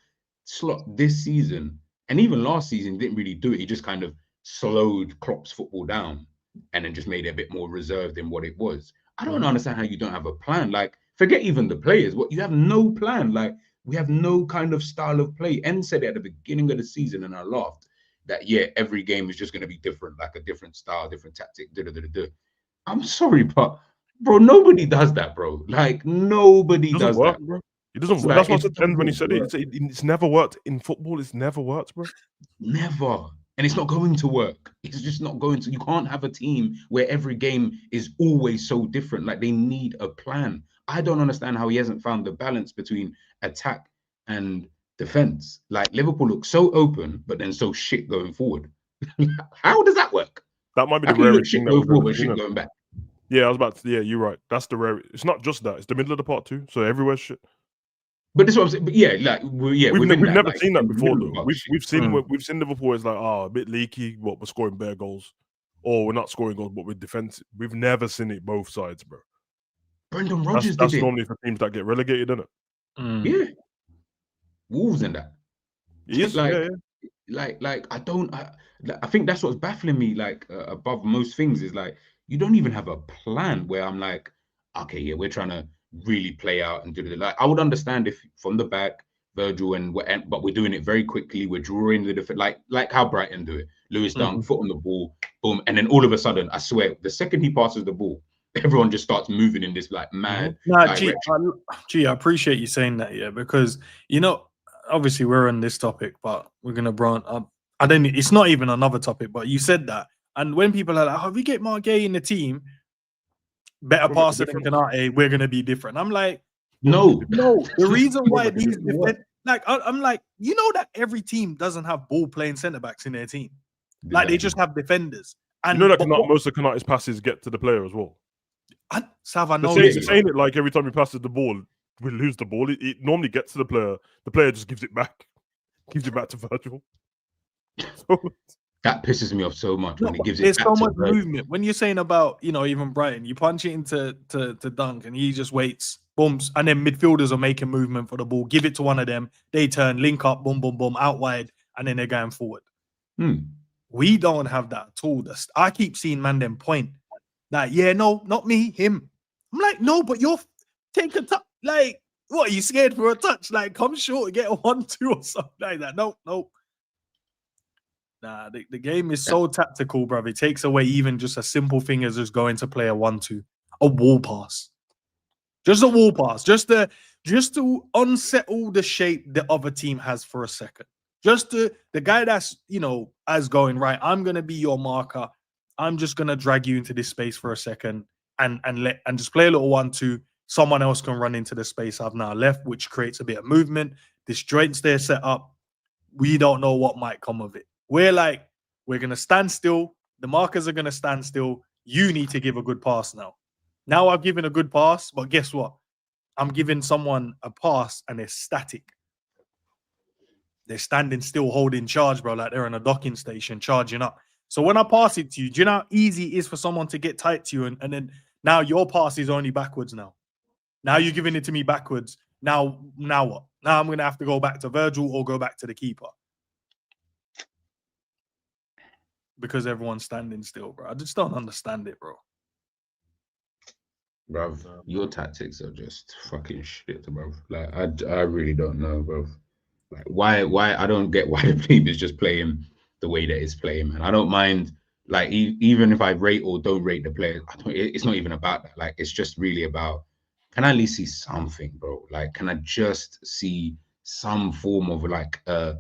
Slot this season and even last season didn't really do it. He just kind of slowed Klopp's football down and then just made it a bit more reserved than what it was. I don't understand how you don't have a plan. Like, forget even the players. What, you have no plan. Like, we have no kind of style of play. En said it at the beginning of the season, and I laughed that, yeah, every game is just going to be different, like a different style, different tactic. I'm sorry, but bro, nobody does that, bro. Like, nobody does that, bro. It doesn't work. That's what I said when he said it. It's never worked in football. It's never worked, bro. Never. And it's not going to work. It's just not going to. You can't have a team where every game is always so different. Like, they need a plan. I don't understand how he hasn't found the balance between attack and defense. Like, Liverpool looks so open, but then so shit going forward. How does that work? That might be the rarest thing going forward, but shit going back. Yeah, I was about to. Yeah, you're right. That's the rare. It's not just that. It's the middle of the part too. So everywhere shit. But this is what I'm saying. But yeah, like we've never seen that before though. We've seen Liverpool as like, a bit leaky, but we're scoring bare goals, or we're not scoring goals, but we're defensive. We've never seen it both sides, bro. Brendan Rodgers that's normally for teams that get relegated, isn't it? Yeah, Wolves and that. It is like I think that's what's baffling me. Like above most things is like you don't even have a plan. Where I'm like, okay, yeah, we're trying to really play out and do it. Like, I would understand if from the back, Virgil but we're doing it very quickly. We're drawing the different, like how Brighton do it. Lewis Dunk, foot on the ball, boom, and then all of a sudden, I swear, the second he passes the ball, everyone just starts moving in this like mad direction. I appreciate you saying that, yeah, because obviously we're on this topic, but we're gonna branch up. It's not even another topic, but you said that, and when people are like, "Oh, we get Margay in the team, better passer than Kanate, we're gonna be different." I'm like, no. The reason why these I'm like, that every team doesn't have ball playing centre backs in their team. Like, they just have defenders. And most of Kanate's passes get to the player as well. Sav, I know saying it like every time he passes the ball, we lose the ball. It normally gets to the player. The player just gives it back to Virgil. That pisses me off so much when he gives it. There's so much movement. When you're saying about, even Brighton, you punch it into to Dunk and he just waits, booms, and then midfielders are making movement for the ball. Give it to one of them. They turn, link up, boom, boom, boom, out wide, and then they're going forward. We don't have that at all. I keep seeing man them point. Like, yeah, no, not me, him. I'm like, no, but you're take a touch. Like, what, are you scared for a touch? Like, come short, get a 1-2 or something like that. No. Nah, the game is so tactical, bruv. It takes away even just a simple thing as just going to play a 1-2, a wall pass. Just a wall pass. Just to unsettle the shape the other team has for a second. Just the guy that's, as going, right, I'm gonna be your marker. I'm just gonna drag you into this space for a second and just play a little 1-2. Someone else can run into the space I've now left, which creates a bit of movement, disjoints their setup. We don't know what might come of it. We're like, we're going to stand still. The markers are going to stand still. You need to give a good pass now. Now I've given a good pass, but guess what? I'm giving someone a pass and they're static. They're standing still, holding charge, bro, like they're in a docking station, charging up. So when I pass it to you, do you know how easy it is for someone to get tight to you? And then now your pass is only backwards now. Now you're giving it to me backwards. Now what? Now I'm going to have to go back to Virgil or go back to the keeper. Because everyone's standing still, bro. I just don't understand it, bro. Bruv, your tactics are just fucking shit, bruv. Like, I really don't know, bruv. Like, why I don't get why the team is just playing the way that it's playing, man. I don't mind, like, even if I rate or don't rate the players, it's not even about that. Like, it's just really about, can I at least see something, bro? Like, can I just see some form of, like, a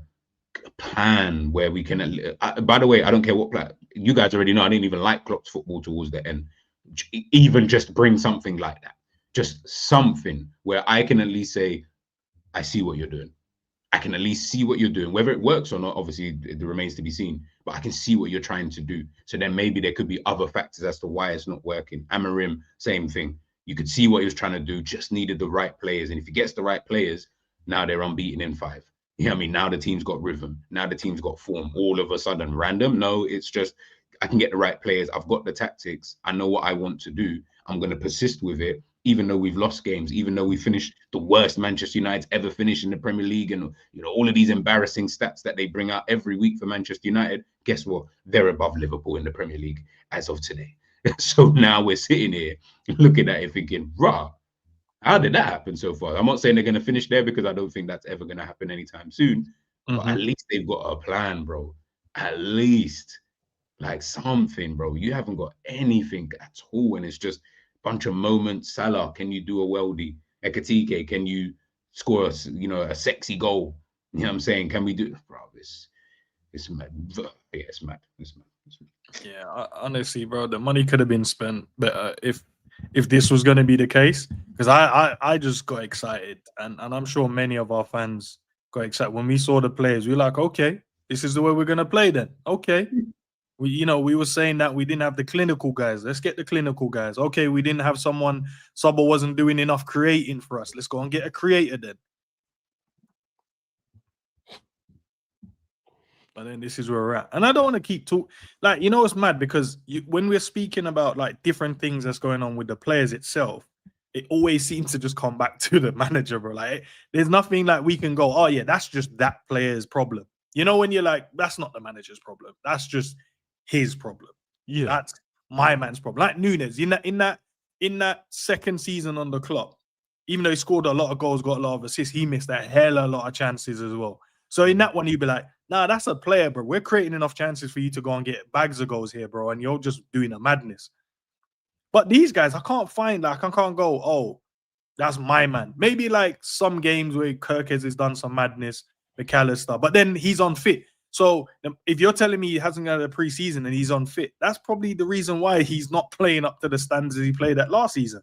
plan where we can, by the way, I don't care what plan. You guys already know I didn't even like Klopp's football towards the end. Even just bring something like that. just something where I can at least say, I see what you're doing. I can at least see what you're doing. Whether it works or not, obviously, it remains to be seen. But I can see what you're trying to do. So then maybe there could be other factors as to why it's not working. Amarim, same thing. You could see what he was trying to do, just needed the right players. And if he gets the right players, now they're unbeaten in 5. You know what I mean? Now the team's got rhythm. Now the team's got form. All of a sudden, random? No, it's just I can get the right players. I've got the tactics. I know what I want to do. I'm going to persist with it, even though we've lost games, even though we finished the worst Manchester United ever finished in the Premier League, and all of these embarrassing stats that they bring out every week for Manchester United. Guess what? They're above Liverpool in the Premier League as of today. So now we're sitting here looking at it thinking, rah, how did that happen so far? I'm not saying they're going to finish there because I don't think that's ever going to happen anytime soon. But at least they've got a plan, bro. At least like something, bro. You haven't got anything at all, and it's just a bunch of moments. Salah, can you do a weldy? Ekitike, can you score a sexy goal? You know what I'm saying? Can we do, bro? It's mad. Yeah, it's mad. It's mad. Yeah, honestly, bro, the money could have been spent better if this was going to be the case. Because I just got excited, and I'm sure many of our fans got excited when we saw the players. We were like, okay, this is the way we're going to play then. Okay. We were saying that we didn't have the clinical guys. Let's get the clinical guys. Okay, we didn't have someone. Saba wasn't doing enough creating for us. Let's go and get a creator then. But then this is where we're at. And I don't want to keep talking. Like, it's mad because when we're speaking about like different things that's going on with the players itself, it always seems to just come back to the manager, bro. Like, there's nothing like we can go, oh yeah, that's just that player's problem. When you're like, that's not the manager's problem. That's just his problem. Yeah, that's my man's problem. Like Nunes in that second season on the clock, even though he scored a lot of goals, got a lot of assists, he missed a lot of chances as well. So in that one, you'd be like, nah, that's a player, bro. We're creating enough chances for you to go and get bags of goals here, bro, and you're just doing a madness. But these guys, I can't go, oh, that's my man. Maybe like some games where Kirkes has done some madness, McAllister, but then he's unfit. So if you're telling me he hasn't had a preseason and he's unfit, that's probably the reason why he's not playing up to the standards he played at last season.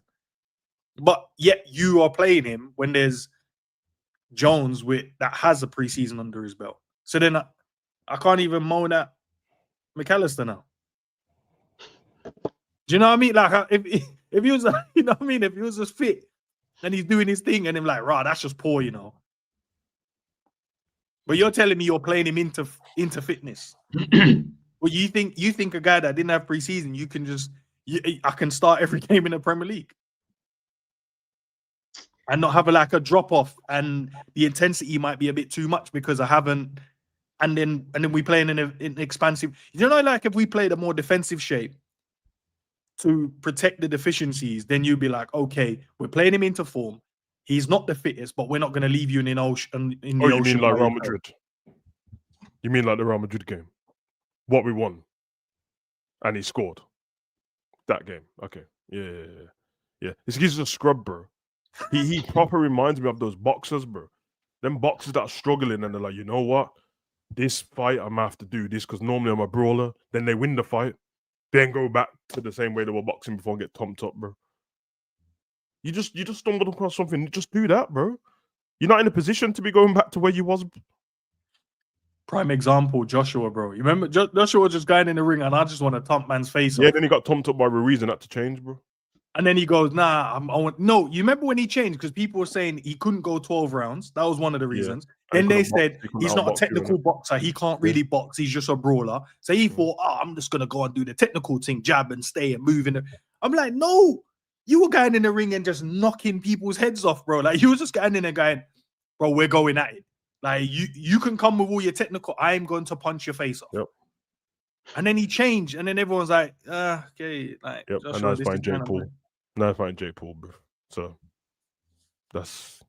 But yet you are playing him when there's Jones that has a preseason under his belt. So then I can't even moan at McAllister now. Do you know what I mean? Like if he was, you know what I mean? If he was just fit and he's doing his thing and I'm like, rah, that's just poor, But you're telling me you're playing him into fitness. Well, you think a guy that didn't have preseason, you can just I can start every game in the Premier League and not have a drop off, and the intensity might be a bit too much because I haven't. And then we play in an expansive. Like if we played a more defensive shape to protect the deficiencies, then you'd be like, okay, we're playing him into form. He's not the fittest, but we're not going to leave you in the ocean. You mean like Real Madrid? You mean like the Real Madrid game? What we won, and he scored that game. Okay, yeah. This guy's a scrub, bro. He proper reminds me of those boxers, bro. Them boxers that are struggling and they're like, you know what? This fight I'm gonna have to do this because normally I'm a brawler. Then they win the fight, then go back to the same way they were boxing before and get thumped up, bro. You just stumbled across something. Just do that, bro. You're not in a position to be going back to where you was. Prime example, Joshua, bro. You remember Joshua just going in the ring and I just want to thump man's face off. Then he got thumped up by Ruiz and had to change, bro. And then he goes, nah, no, you remember when he changed? Because people were saying he couldn't go 12 rounds. That was one of the reasons. Yeah. Then they said he's not a technical boxer. He can't really box. He's just a brawler. So he thought, I'm just going to go and do the technical thing, jab and stay and move. I'm like, no, you were going in the ring and just knocking people's heads off, bro. Like, you was just getting in there going, bro, we're going at it. Like, you can come with all your technical. I'm going to punch your face off. Yep. And then he changed. And then everyone's like, okay. Like, yep. And that's fine, Jake Paul. No, I find Jake Paul, bro. So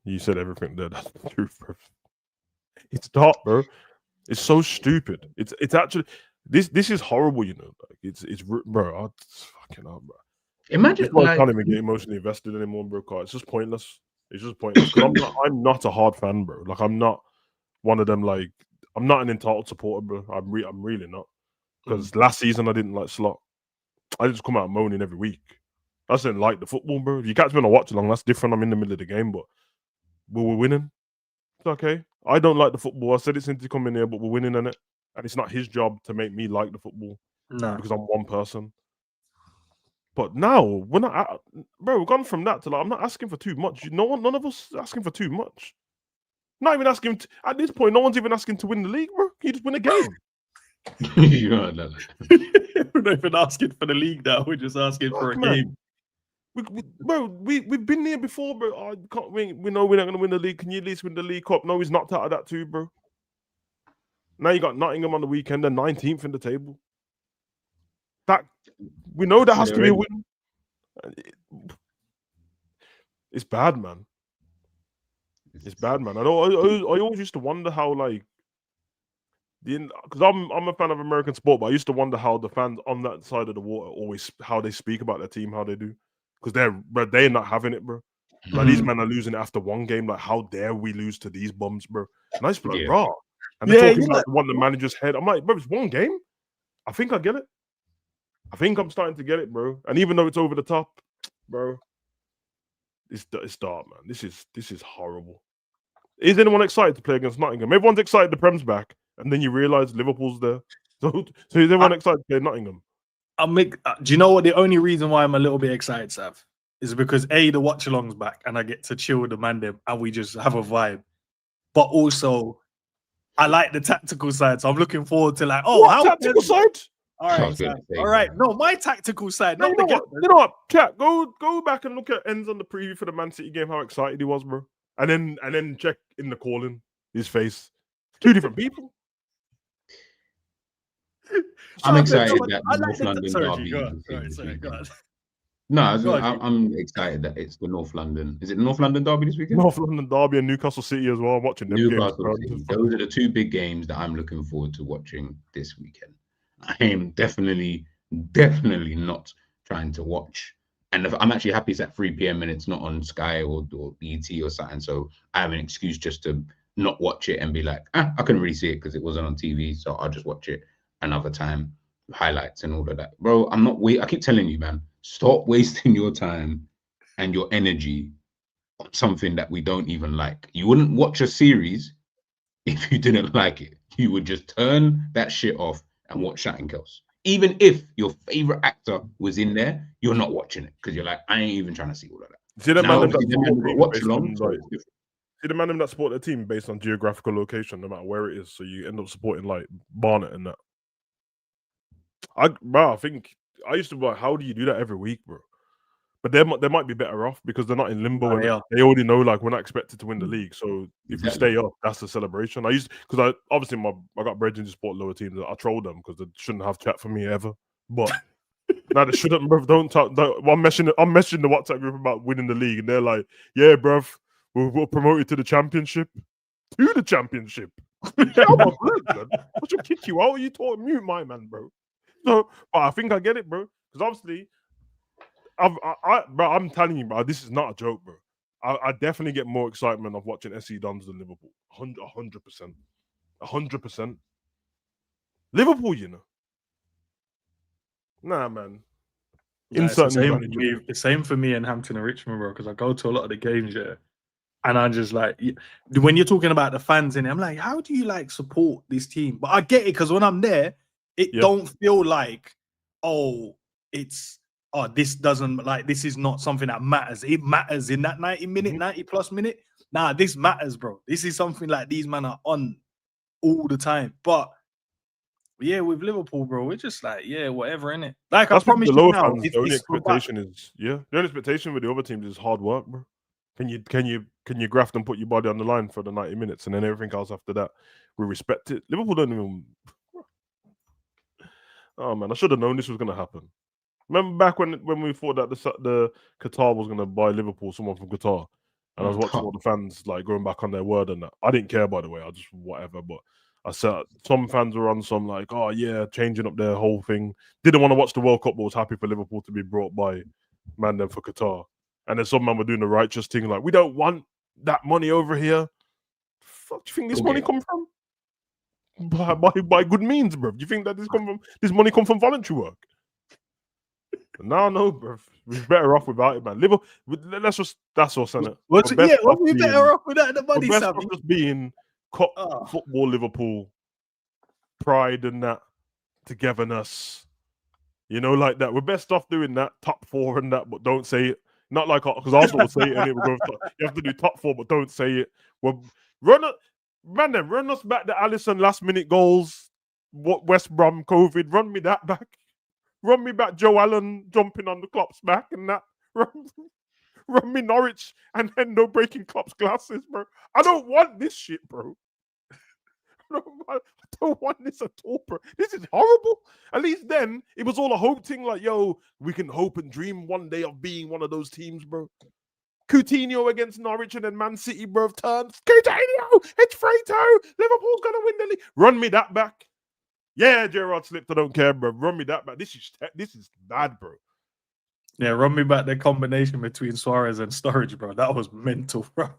you said everything there. That's the truth, bro. It's dark, bro. It's so stupid. It's actually this is horrible, Like it's bro. Fucking hell, bro. Imagine I can't even get emotionally invested anymore, bro. It's just pointless. It's just pointless. I'm not a hard fan, bro. Like I'm not one of them. Like I'm not an entitled supporter, bro. I'm really not. Because last season I didn't like Slot. I just come out moaning every week. I just didn't like the football, bro. If you catch me on a watch along, that's different. I'm in the middle of the game, but we're winning. It's okay. I don't like the football. I said it since he come in here, but we're winning in it. And it's not his job to make me like the football because I'm one person. But now we're not, bro. We've gone from that to like I'm not asking for too much. None of us asking for too much. Not even asking at this point. No one's even asking to win the league, bro. You just win a game. We're not even asking for the league now. We're just asking for a game. We've been here before, bro. Oh, we know we're not going to win the league. Can you at least win the League Cup? No, he's knocked out of that too, bro. Now you got Nottingham on the weekend, they're 19th in the table. That we know that has to be a win. It's bad, man. It's bad, man. I always used to wonder how, like, because I'm a fan of American sport, but I used to wonder how the fans on that side of the water always how they speak about their team, how they do, because they're not having it, bro. Like these men are losing it after one game. Like, how dare we lose to these bums, bro? And I just be like, raw. And they're talking about the manager's head. I'm like, bro, it's one game. I think I get it. I think I'm starting to get it, bro. And even though it's over the top, bro, it's dark, man. This is horrible. Is anyone excited to play against Nottingham? Everyone's excited the Prem's back, and then you realize Liverpool's there. So is everyone excited to play Nottingham? Do you know what? The only reason why I'm a little bit excited, Sav, is because the watch along's back, and I get to chill with the man them, and we just have a vibe. But also, I like the tactical side, so I'm looking forward to how tactical side. All right. No, my tactical side. You know what? Chat. Go back and look at ends on the preview for the Man City game. How excited he was, bro. And then check in the calling his face. Two different people. I'm excited that the North London derby. No, I'm excited that it's the North London. Is it the North London derby this weekend? North London derby and Newcastle City as well. I'm watching them games. Those are the two big games that I'm looking forward to watching this weekend. I am definitely not trying to watch. And I'm actually happy it's at 3 p.m. and it's not on Sky or BT or something. So I have an excuse just to not watch it and be like, I couldn't really see it because it wasn't on TV. So I'll just watch it another time, highlights and all of that. Bro, I keep telling you, man, stop wasting your time and your energy on something that we don't even like. You wouldn't watch a series if you didn't like it. You would just turn that shit off and watch something else. Even if your favorite actor was in there, you're not watching it because you're like, I ain't even trying to see all of that. See the man that support their team based on geographical location, no matter where it is. So you end up supporting like Barnet and that. I think I used to be like, how do you do that every week, bro? But they might be better off because they're not in limbo. They already know, like, we're not expected to win the league. So if we stay up, that's the celebration. I got brethren to support lower teams. I troll them because they shouldn't have chat for me ever. But now they shouldn't, bro. Don't talk. I'm messaging the WhatsApp group about winning the league, and they're like, "Yeah, bro, we're promoted to the championship." To the championship. Get out my blood, man. I should kick you out. You talking mute, my man, bro. So, but I think I get it, bro. Because obviously, I'm telling you, bro, this is not a joke, bro. I definitely get more excitement of watching SC Dons than Liverpool. 100%. 100%. Liverpool, you know. Nah, man. It's the same for me in Hampton and Richmond, bro, because I go to a lot of the games, and I'm just like, when you're talking about the fans in it, I'm like, how do you like support this team? But I get it because when I'm there, it don't feel like, this doesn't, like, this is not something that matters. It matters in that 90 plus minute. Nah, this matters, bro. This is something like these men are on all the time. But yeah, with Liverpool, bro, we're just like, whatever, innit? Like, I promise you now, the only expectation is, the only expectation with the other teams is hard work, bro. Can you graft and put your body on the line for the 90 minutes and then everything else after that, we respect it. Liverpool don't even. Oh man, I should have known this was gonna happen. Remember back when we thought that the Qatar was gonna buy Liverpool, someone from Qatar, and I was watching all the fans like going back on their word and that. I didn't care, by the way. I just whatever. But I said some fans were on some like, oh yeah, changing up their whole thing. Didn't want to watch the World Cup, but was happy for Liverpool to be brought by man them for Qatar. And then some man were doing the righteous thing, like, we don't want that money over here. Fuck, do you think this money come from? By good means, bro. Do you think that this money come from voluntary work? No, bro. We're better off without it, man. Liverpool. That's us, innit? What's We're best off we being- better off without the We're money, best off Sammy. just being football Liverpool, pride and that, togetherness. You know, like that. We're best off doing that, top 4 and that, but don't say it. Not like because Arsenal will say it, and it will go. You have to do top 4, but don't say it. Run us back the Alisson last minute goals. What West Brom COVID? Run me that back. Run me back Joe Allen jumping on the Klopp's back and that. Run me Norwich and Hendo breaking Klopp's glasses, bro. I don't want this shit, bro. I don't want this at all, bro. This is horrible. At least then, it was all a hope thing. Like, yo, we can hope and dream one day of being one of those teams, bro. Coutinho against Norwich and then Man City, bro, turns. Coutinho, it's 3-2. Liverpool's going to win the league. Run me that back. Yeah, Gerrard slipped. I don't care, bro. Run me that back. This is bad, bro. Yeah, run me back the combination between Suarez and Sturridge, bro. That was mental, bro.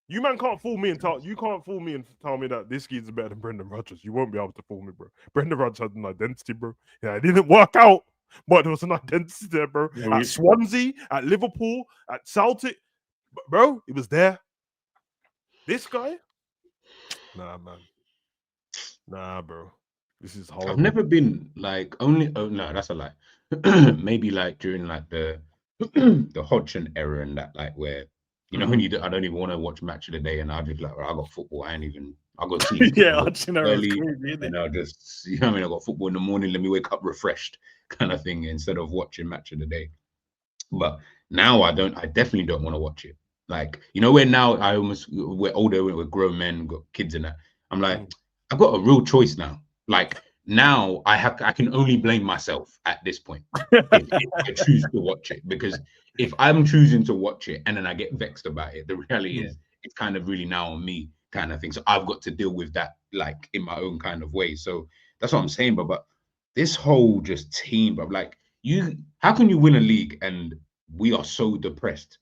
You man can't fool me and tell me that this kid's better than Brendan Rodgers. You won't be able to fool me, bro. Brendan Rodgers had an identity, bro. Yeah, it didn't work out, but there was an identity there, bro. Yeah, at Swansea, at Liverpool, at Celtic, bro, it was there. This guy, nah, man, nah, bro. This is horrible. I've never been like only. Oh no, that's a lie. Maybe like during like the Hodgson era and that, like where you know when you I don't even want to watch Match of the Day and I'll just like I got football. I got sleep. Yeah, Hodgson era was early, crazy, isn't it? and I'll just you know what I mean. I got football in the morning. Let me wake up refreshed, kind of thing, instead of watching Match of the Day. But now I definitely don't want to watch it. Like you know, where now we're older, we're grown men, got kids in that. I'm like, I've got a real choice now. Like now I can only blame myself at this point if I choose to watch it, because if I'm choosing to watch it and then I get vexed about it, the reality is it's kind of really now on me kind of thing. So I've got to deal with that like in my own kind of way. So that's what I'm saying, but this whole just team, but like how can you win a league and we are so depressed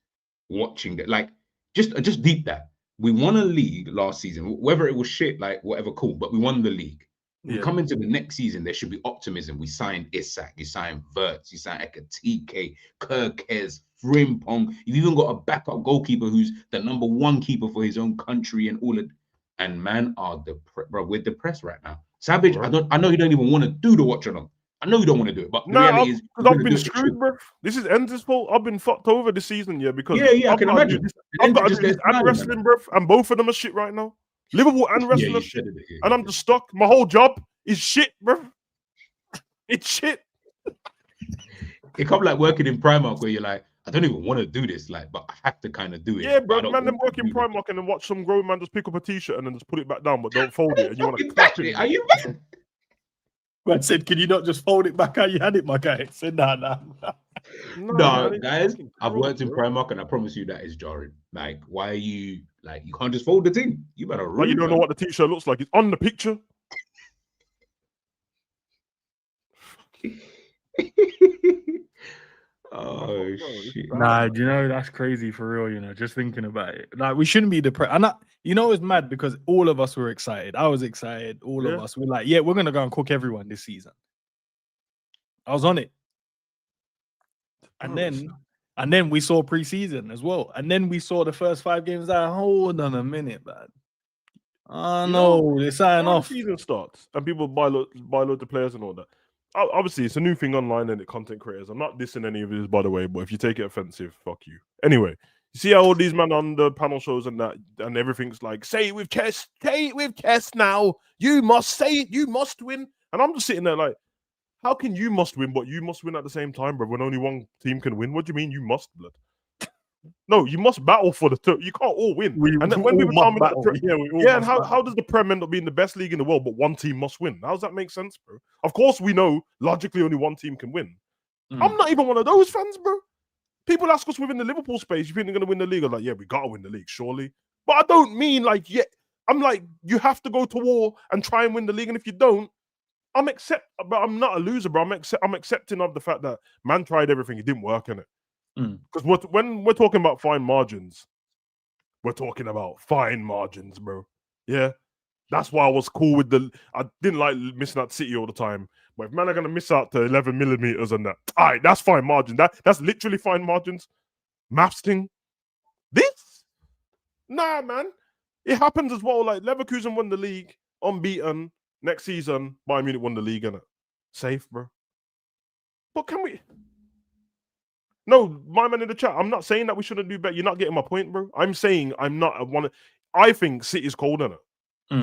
watching that? Like just deep that. We won a league last season, whether it was shit, like whatever, cool, but we won the league. We come into the next season, there should be optimism. We signed Isak, you signed Wirtz, you signed Ekitike, Kirkes, Frimpong. You've even got a backup goalkeeper who's the #1 keeper for his own country and all of. And man, bro, we're depressed right now. Savage, bro. I know you don't even want to do the watch along. I know you don't want to do it, but the reality is because I've been screwed, bro. This is Enz's fault. I've been fucked over this season, because I can imagine. I've got to do this and wrestling, bro, and both of them are shit right now. Liverpool and wrestling are shit, and I'm just stuck. My whole job is shit, bro. It's shit. It comes like working in Primark where you're like, I don't even want to do this, like, but I have to kind of do it. Yeah, bro. Man, them work in Primark and then watch some grown man just pick up a t-shirt and then just put it back down, but don't fold it. And you want to clap it? Are you? Man said, "Can you not just fold it back how you had it, my guy?" I said, "Nah." No, guys, I've worked in Primark and I promise you that is jarring. Like, why are you like? You can't just fold the thing. You better. Like, you don't know what the t-shirt looks like. It's on the picture. Oh shit! Nah, you know that's crazy for real. Just thinking about it. Like, we shouldn't be depressed. And it's mad because all of us were excited. I was excited. All of us were like, "Yeah, we're gonna go and cook everyone this season." I was on it, and then we saw preseason as well, and then we saw the first 5 games. Like, hold on a minute, man. Oh no, they're signing off. The season starts and people buy loads of players and all that. Obviously, it's a new thing online and the content creators. I'm not dissing any of this, by the way, but if you take it offensive, fuck you. Anyway, you see how all these men on the panel shows and that, and everything's like, say it with chest now. You must say it, you must win. And I'm just sitting there like, how can you must win, but you must win at the same time, bro, when only one team can win? What do you mean you must, blood? No, you must battle for the you can't all win. And then when people tell me that, and how does the Prem end up being the best league in the world, but one team must win? How does that make sense, bro? Of course, we know logically only one team can win. I'm not even one of those fans, bro. People ask us within the Liverpool space, you think they're going to win the league? I'm like, yeah, we got to win the league, surely. But I don't mean like, I'm like, you have to go to war and try and win the league. And if you don't, but I'm not a loser, bro. I'm accepting of the fact that man tried everything. It didn't work, innit? Because when we're talking about fine margins, we're talking about fine margins, bro. Yeah. That's why I was cool with I didn't like missing out City all the time. But if man are gonna miss out to 11 millimeters on that, all right, that's fine margin. That's literally fine margins. Maths thing. This? Nah, man. It happens as well. Like Leverkusen won the league, unbeaten. Next season, Bayern Munich won the league, innit? Safe, bro. But can we? No, my man in the chat. I'm not saying that we shouldn't do better. You're not getting my point, bro. I'm saying I'm not. I think City's cold, innit?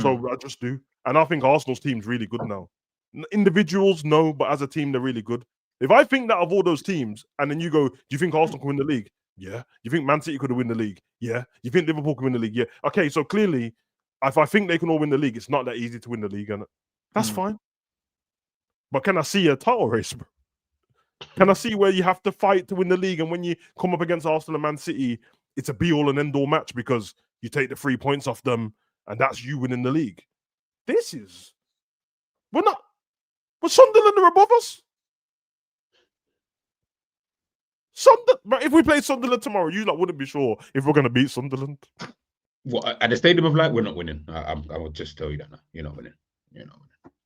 So I just do. And I think Arsenal's team's really good now. Individuals, no, but as a team, they're really good. If I think that of all those teams, and then you go, do you think Arsenal can win the league? Yeah. You think Man City could win the league? Yeah. You think Liverpool can win the league? Yeah. Okay, so clearly, if I think they can all win the league, it's not that easy to win the league, and that's fine. But can I see a title race, bro? Can I see where you have to fight to win the league, and when you come up against Arsenal and Man City, it's a be-all and end-all match because you take the 3 points off them, and that's you winning the league? This is... But Sunderland are above us. But if we play Sunderland tomorrow, you wouldn't be sure if we're going to beat Sunderland. Well, at the Stadium of Light, we're not winning. I will just tell you that now. You're not winning.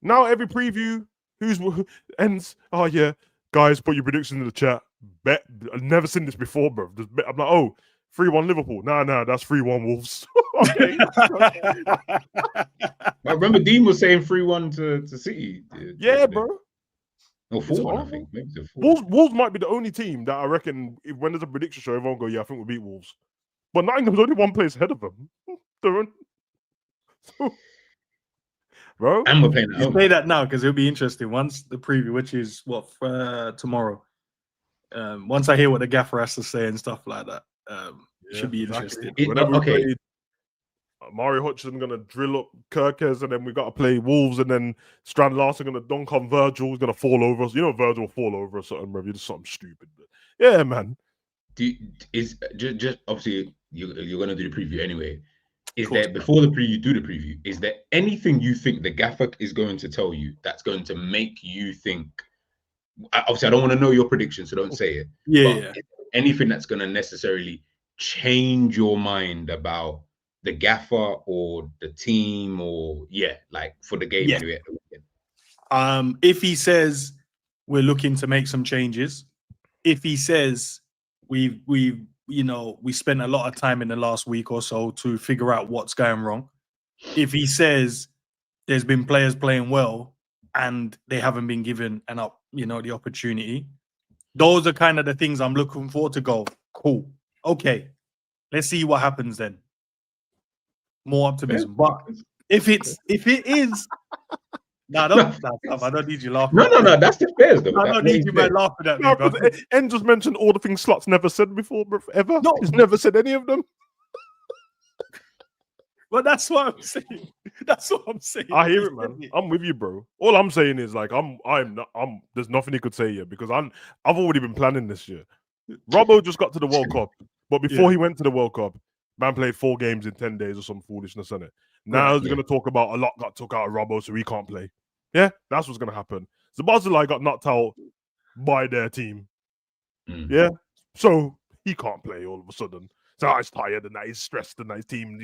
Now every preview, who ends. Oh yeah, guys, put your predictions in the chat. Bet I've never seen this before, bro. I'm like, 3-1 Liverpool. Nah, that's 3-1 Wolves. Okay. I remember Dean was saying 3-1 to City. Yeah, bro. Or 4-1, I think. Maybe 4-1. Wolves might be the only team that I reckon, when there's a prediction show, everyone go, yeah, I think we'll beat Wolves. But Nottingham's only one place ahead of them. Bro. And we're playing at home. Say that now because it'll be interesting. Once the preview, which is tomorrow. Once I hear what the gaffer has to say and stuff like that, should be interesting. Okay. Mario Hutchinson gonna drill up Kirkes, and then we got to play Wolves, and then Strand Larson gonna dunk on Virgil. He's gonna fall over us. You know, Virgil will fall over or something, bro. Just something stupid. But yeah, man. Is just obviously you're gonna do the preview anyway. Is there, before the preview, do the preview, is there anything you think the gaffer is going to tell you that's going to make you think? Obviously, I don't want to know your prediction, so don't say it. Yeah. Anything that's going to necessarily change your mind about the gaffer or the team, or for the game anyway. If he says we're looking to make some changes, if he says we spent a lot of time in the last week or so to figure out what's going wrong, if he says there's been players playing well and they haven't been given the opportunity, those are kind of the things I'm looking for to go, cool, okay, let's see what happens then. More optimism. But if it is I don't need you laughing. No, that's the Bears though. I don't need you laughing at me, bro. En just mentioned all the things Slot's never said before, bro, ever. No. He's never said any of them. But that's what I'm saying. That's what I'm saying. I hear it, man. I'm with you, bro. All I'm saying is I'm there's nothing he could say here because I've already been planning this year. Robbo just got to the World Cup, but before he went to the World Cup, man played 4 games in 10 days or some foolishness, isn't it? Now he's going to talk about a lot got took out of Robbo, so he can't play. Yeah, that's what's going to happen. Zabazalai got knocked out by their team. Yeah, so he can't play all of a sudden. So he's tired and that he's stressed and that his team.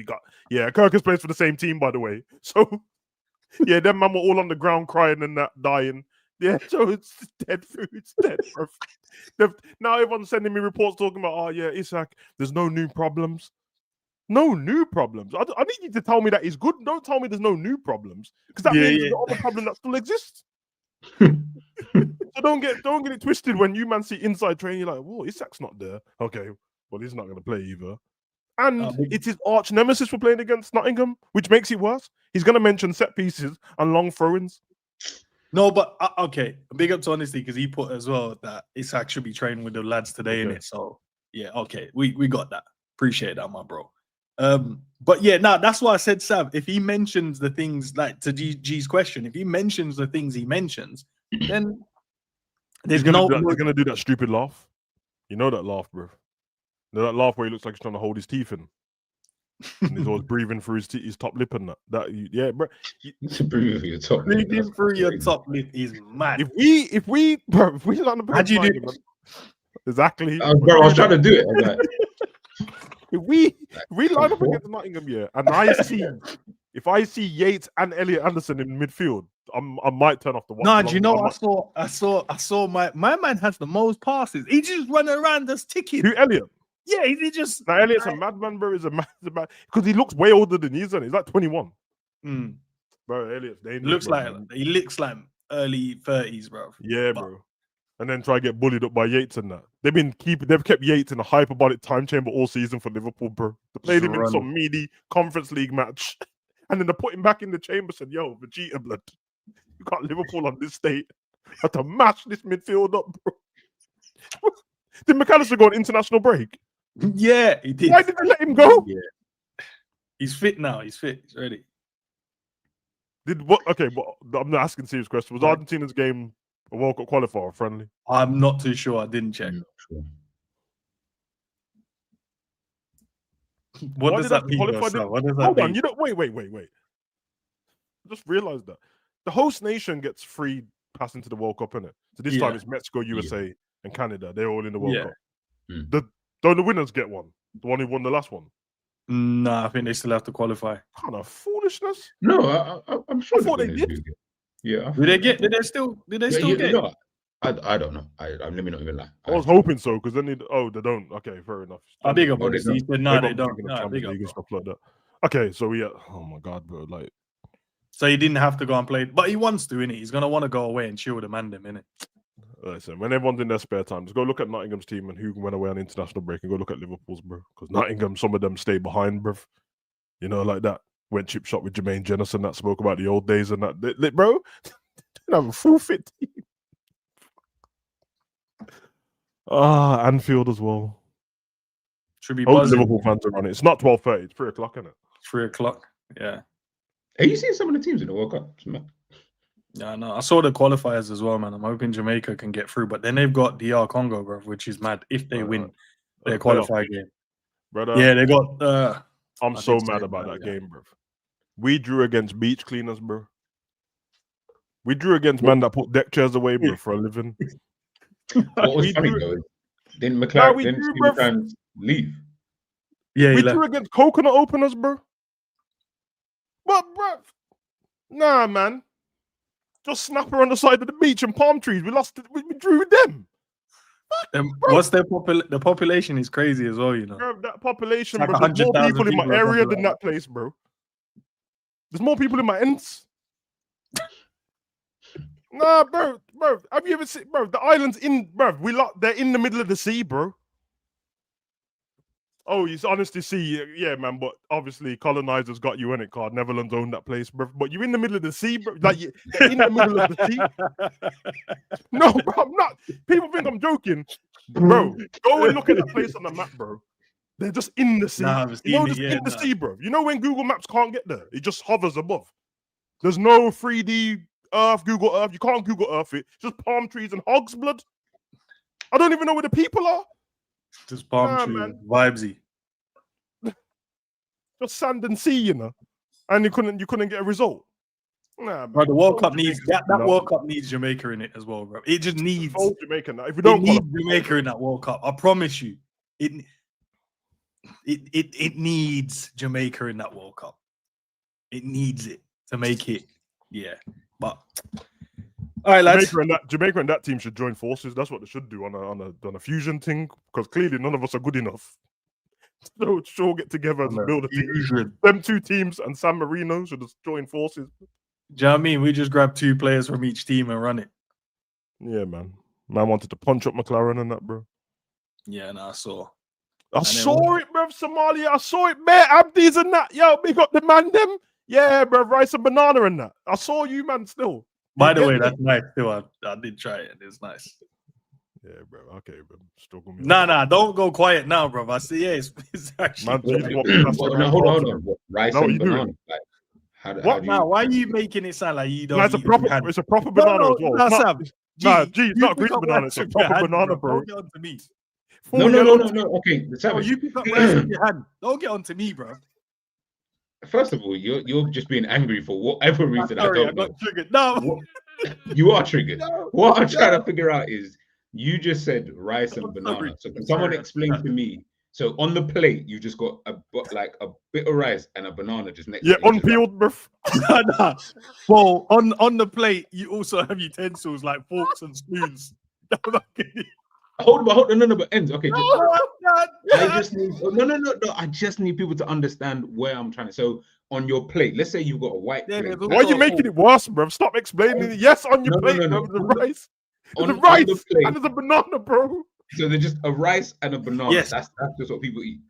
Kirkus plays for the same team, by the way. So them man were all on the ground crying and that dying. Yeah, so it's dead food. It's dead. Now everyone's sending me reports talking about, Isak, there's no new problems. No new problems. I need you to tell me that he's good. Don't tell me there's no new problems, because that means there's no other problem that still exists. So don't get it twisted when you man see inside training. You're like, whoa, Isak's not there. Okay, well he's not going to play either. And it's his arch nemesis for playing against Nottingham, which makes it worse. He's going to mention set pieces and long throw-ins. No, but okay, big up to Honesty because he put as well that Isak should be training with the lads today, innit? So yeah, okay, we got that. Appreciate that, my bro. But yeah, that's why I said, Sav, if he mentions the things like to G's question, if he mentions the things he mentions, then he's gonna do that stupid laugh. You know that laugh, bro. You know that laugh where he looks like he's trying to hold his teeth in. And he's always breathing through his top lip and that. Bro. Breathing through your top lip. Breathing through your top lip is mad. If we line up how'd you do it? Exactly. Bro, I was trying to do it. Like... If we line up against Nottingham, and if I see Yates and Elliot Anderson in midfield, I might turn off the watch. No, do you know what I saw my man has the most passes. He just running around just ticking. Who, Elliot? Yeah, he just. Now Elliot's a madman, bro. He's a man because he looks way older than he's on. He's like 21. Bro, Elliot's dangerous. He looks like early 30s, bro. Yeah, bro. And then try to get bullied up by Yates and that. They've kept Yates in a hyperbolic time chamber all season for Liverpool, bro. They played him in some meaty Conference League match. And then they put him back in the chamber, said, yo, Vegeta blood. You got Liverpool on this state. Have to mash this midfield up, bro. Did McAllister go on international break? Yeah, he did. Why did they let him go? Yeah. He's fit now. He's fit. He's ready. Okay, but I'm not asking serious questions. Was Argentina's game a World Cup qualifier or friendly? I'm not too sure. I didn't check. Sure. What does that mean? What does that Hold mean? on, you don't wait. I just realized that the host nation gets free pass into the World Cup, innit? So this time it's Mexico, USA, and Canada. They're all in the World Cup. Don't the winners get one? The one who won the last one? Nah, I think they still have to qualify. Kind of foolishness. No, I'm sure. I thought they did. Yeah. Did they still get it? No, I don't know. Let me not even lie. I was hoping so because then they don't. Okay, fair enough. I big up on this. He said no, they don't. Okay, so oh my god, bro, like. So he didn't have to go and play, but he wants to, innit? He's gonna want to go away and chill with Amanda, innit? Listen, when everyone's in their spare time, just go look at Nottingham's team and who went away on international break, and go look at Liverpool's, bro. Because Nottingham, some of them stay behind, bro. You know, like that. Went chip shot with Jermaine Jennison, that spoke about the old days and that. Bro, they have a full fit team. Anfield as well. Should be buzzing. Liverpool fans are on it. It's not 12:30. It's 3 o'clock, isn't it? 3 o'clock. Yeah. Are you seeing some of the teams in the World Cup? Yeah, no. I saw the qualifiers as well, man. I'm hoping Jamaica can get through, but then they've got DR Congo, bro, which is mad. If they win their qualifier game, brother. Yeah, they got. I'm so mad about that game, bro. We drew against beach cleaners, bro. We drew against man that put deck chairs away, bro, for a living. What was funny though? Didn't McLaren leave? Yeah, we drew against coconut openers, bro. What, bro? Nah, man. Just snapper on the side of the beach and palm trees. We lost. We drew with them. What's their the population is crazy as well, you know. Bro, that population, like bro. There's more people in my area than that place, bro. There's more people in my ends. Nah, bro. Have you ever seen, bro? The island's in, bro. They're in the middle of the sea, bro. Oh, you honestly see, yeah, man. But obviously, colonizers got you in it, card. Netherlands owned that place, bro. But you're in the middle of the sea, bro. Like you're in the middle of the sea. No, bro, I'm not. People think I'm joking, bro. Go and look at the place on the map, bro. They're just in the sea. In the sea, bro. You know when Google Maps can't get there, it just hovers above. There's no 3D Earth, Google Earth. You can't Google Earth it. Just palm trees and hogs blood. I don't even know where the people are. Just palm tree, vibesy. Just sand and sea, you know. And you couldn't get a result. Nah, bro, the World Cup needs that World Cup needs Jamaica in it as well, bro. It just needs Jamaica now. If we don't need Jamaica in that World Cup, I promise you. It needs Jamaica in that World Cup. It needs it to make it. Yeah. But all right, lads. Jamaica and that team should join forces. That's what they should do on a fusion thing, because clearly none of us are good enough. So sure, get together and build a team. Them two teams and San Marino should just join forces. Do you know what I mean? We just grab 2 players from each team and run it. Yeah, man. Man wanted to punch up McLaren and that, bro. Yeah, no, I saw it, bro. Somalia. I saw it, man. Abdi's and that. Yo, we got the man them. Yeah, bro. Rice and banana and that. I saw you, man, still. By the way, that's nice too. I did try it. It's nice. Yeah, bro. Okay, bro. Struggle me. Nah. Don't go quiet now, bro. I see. Yeah, it's actually. Hold on. Rice and banana. What now? Why are you making it sound like you don't? It's a proper banana as well. It's not green banana. It's a proper banana, bro. Don't get on to me. No. Okay, you pick up rice with your hand. Don't get on to me, bro. First of all, you're just being angry for whatever reason. Sorry, I got triggered. No, you are triggered. What I'm trying to figure out is you just said rice and banana. So can someone explain to me So on the plate, you just got a bit of rice and a banana just next Yeah, to each other. unpeeled, bro. Nah. Well, on the plate, you also have utensils like forks and spoons. Hold on, no, but ends. Okay, just, I I just need no. I just need people to understand where I'm trying to. So on your plate, let's say you've got a white Yeah, plate. there's Why are you making it worse, bro? Stop explaining it. Yes, on your plate, bro. The rice. There's a rice and there's a banana, bro. So there's just a rice and a banana. Yes. That's just what people eat.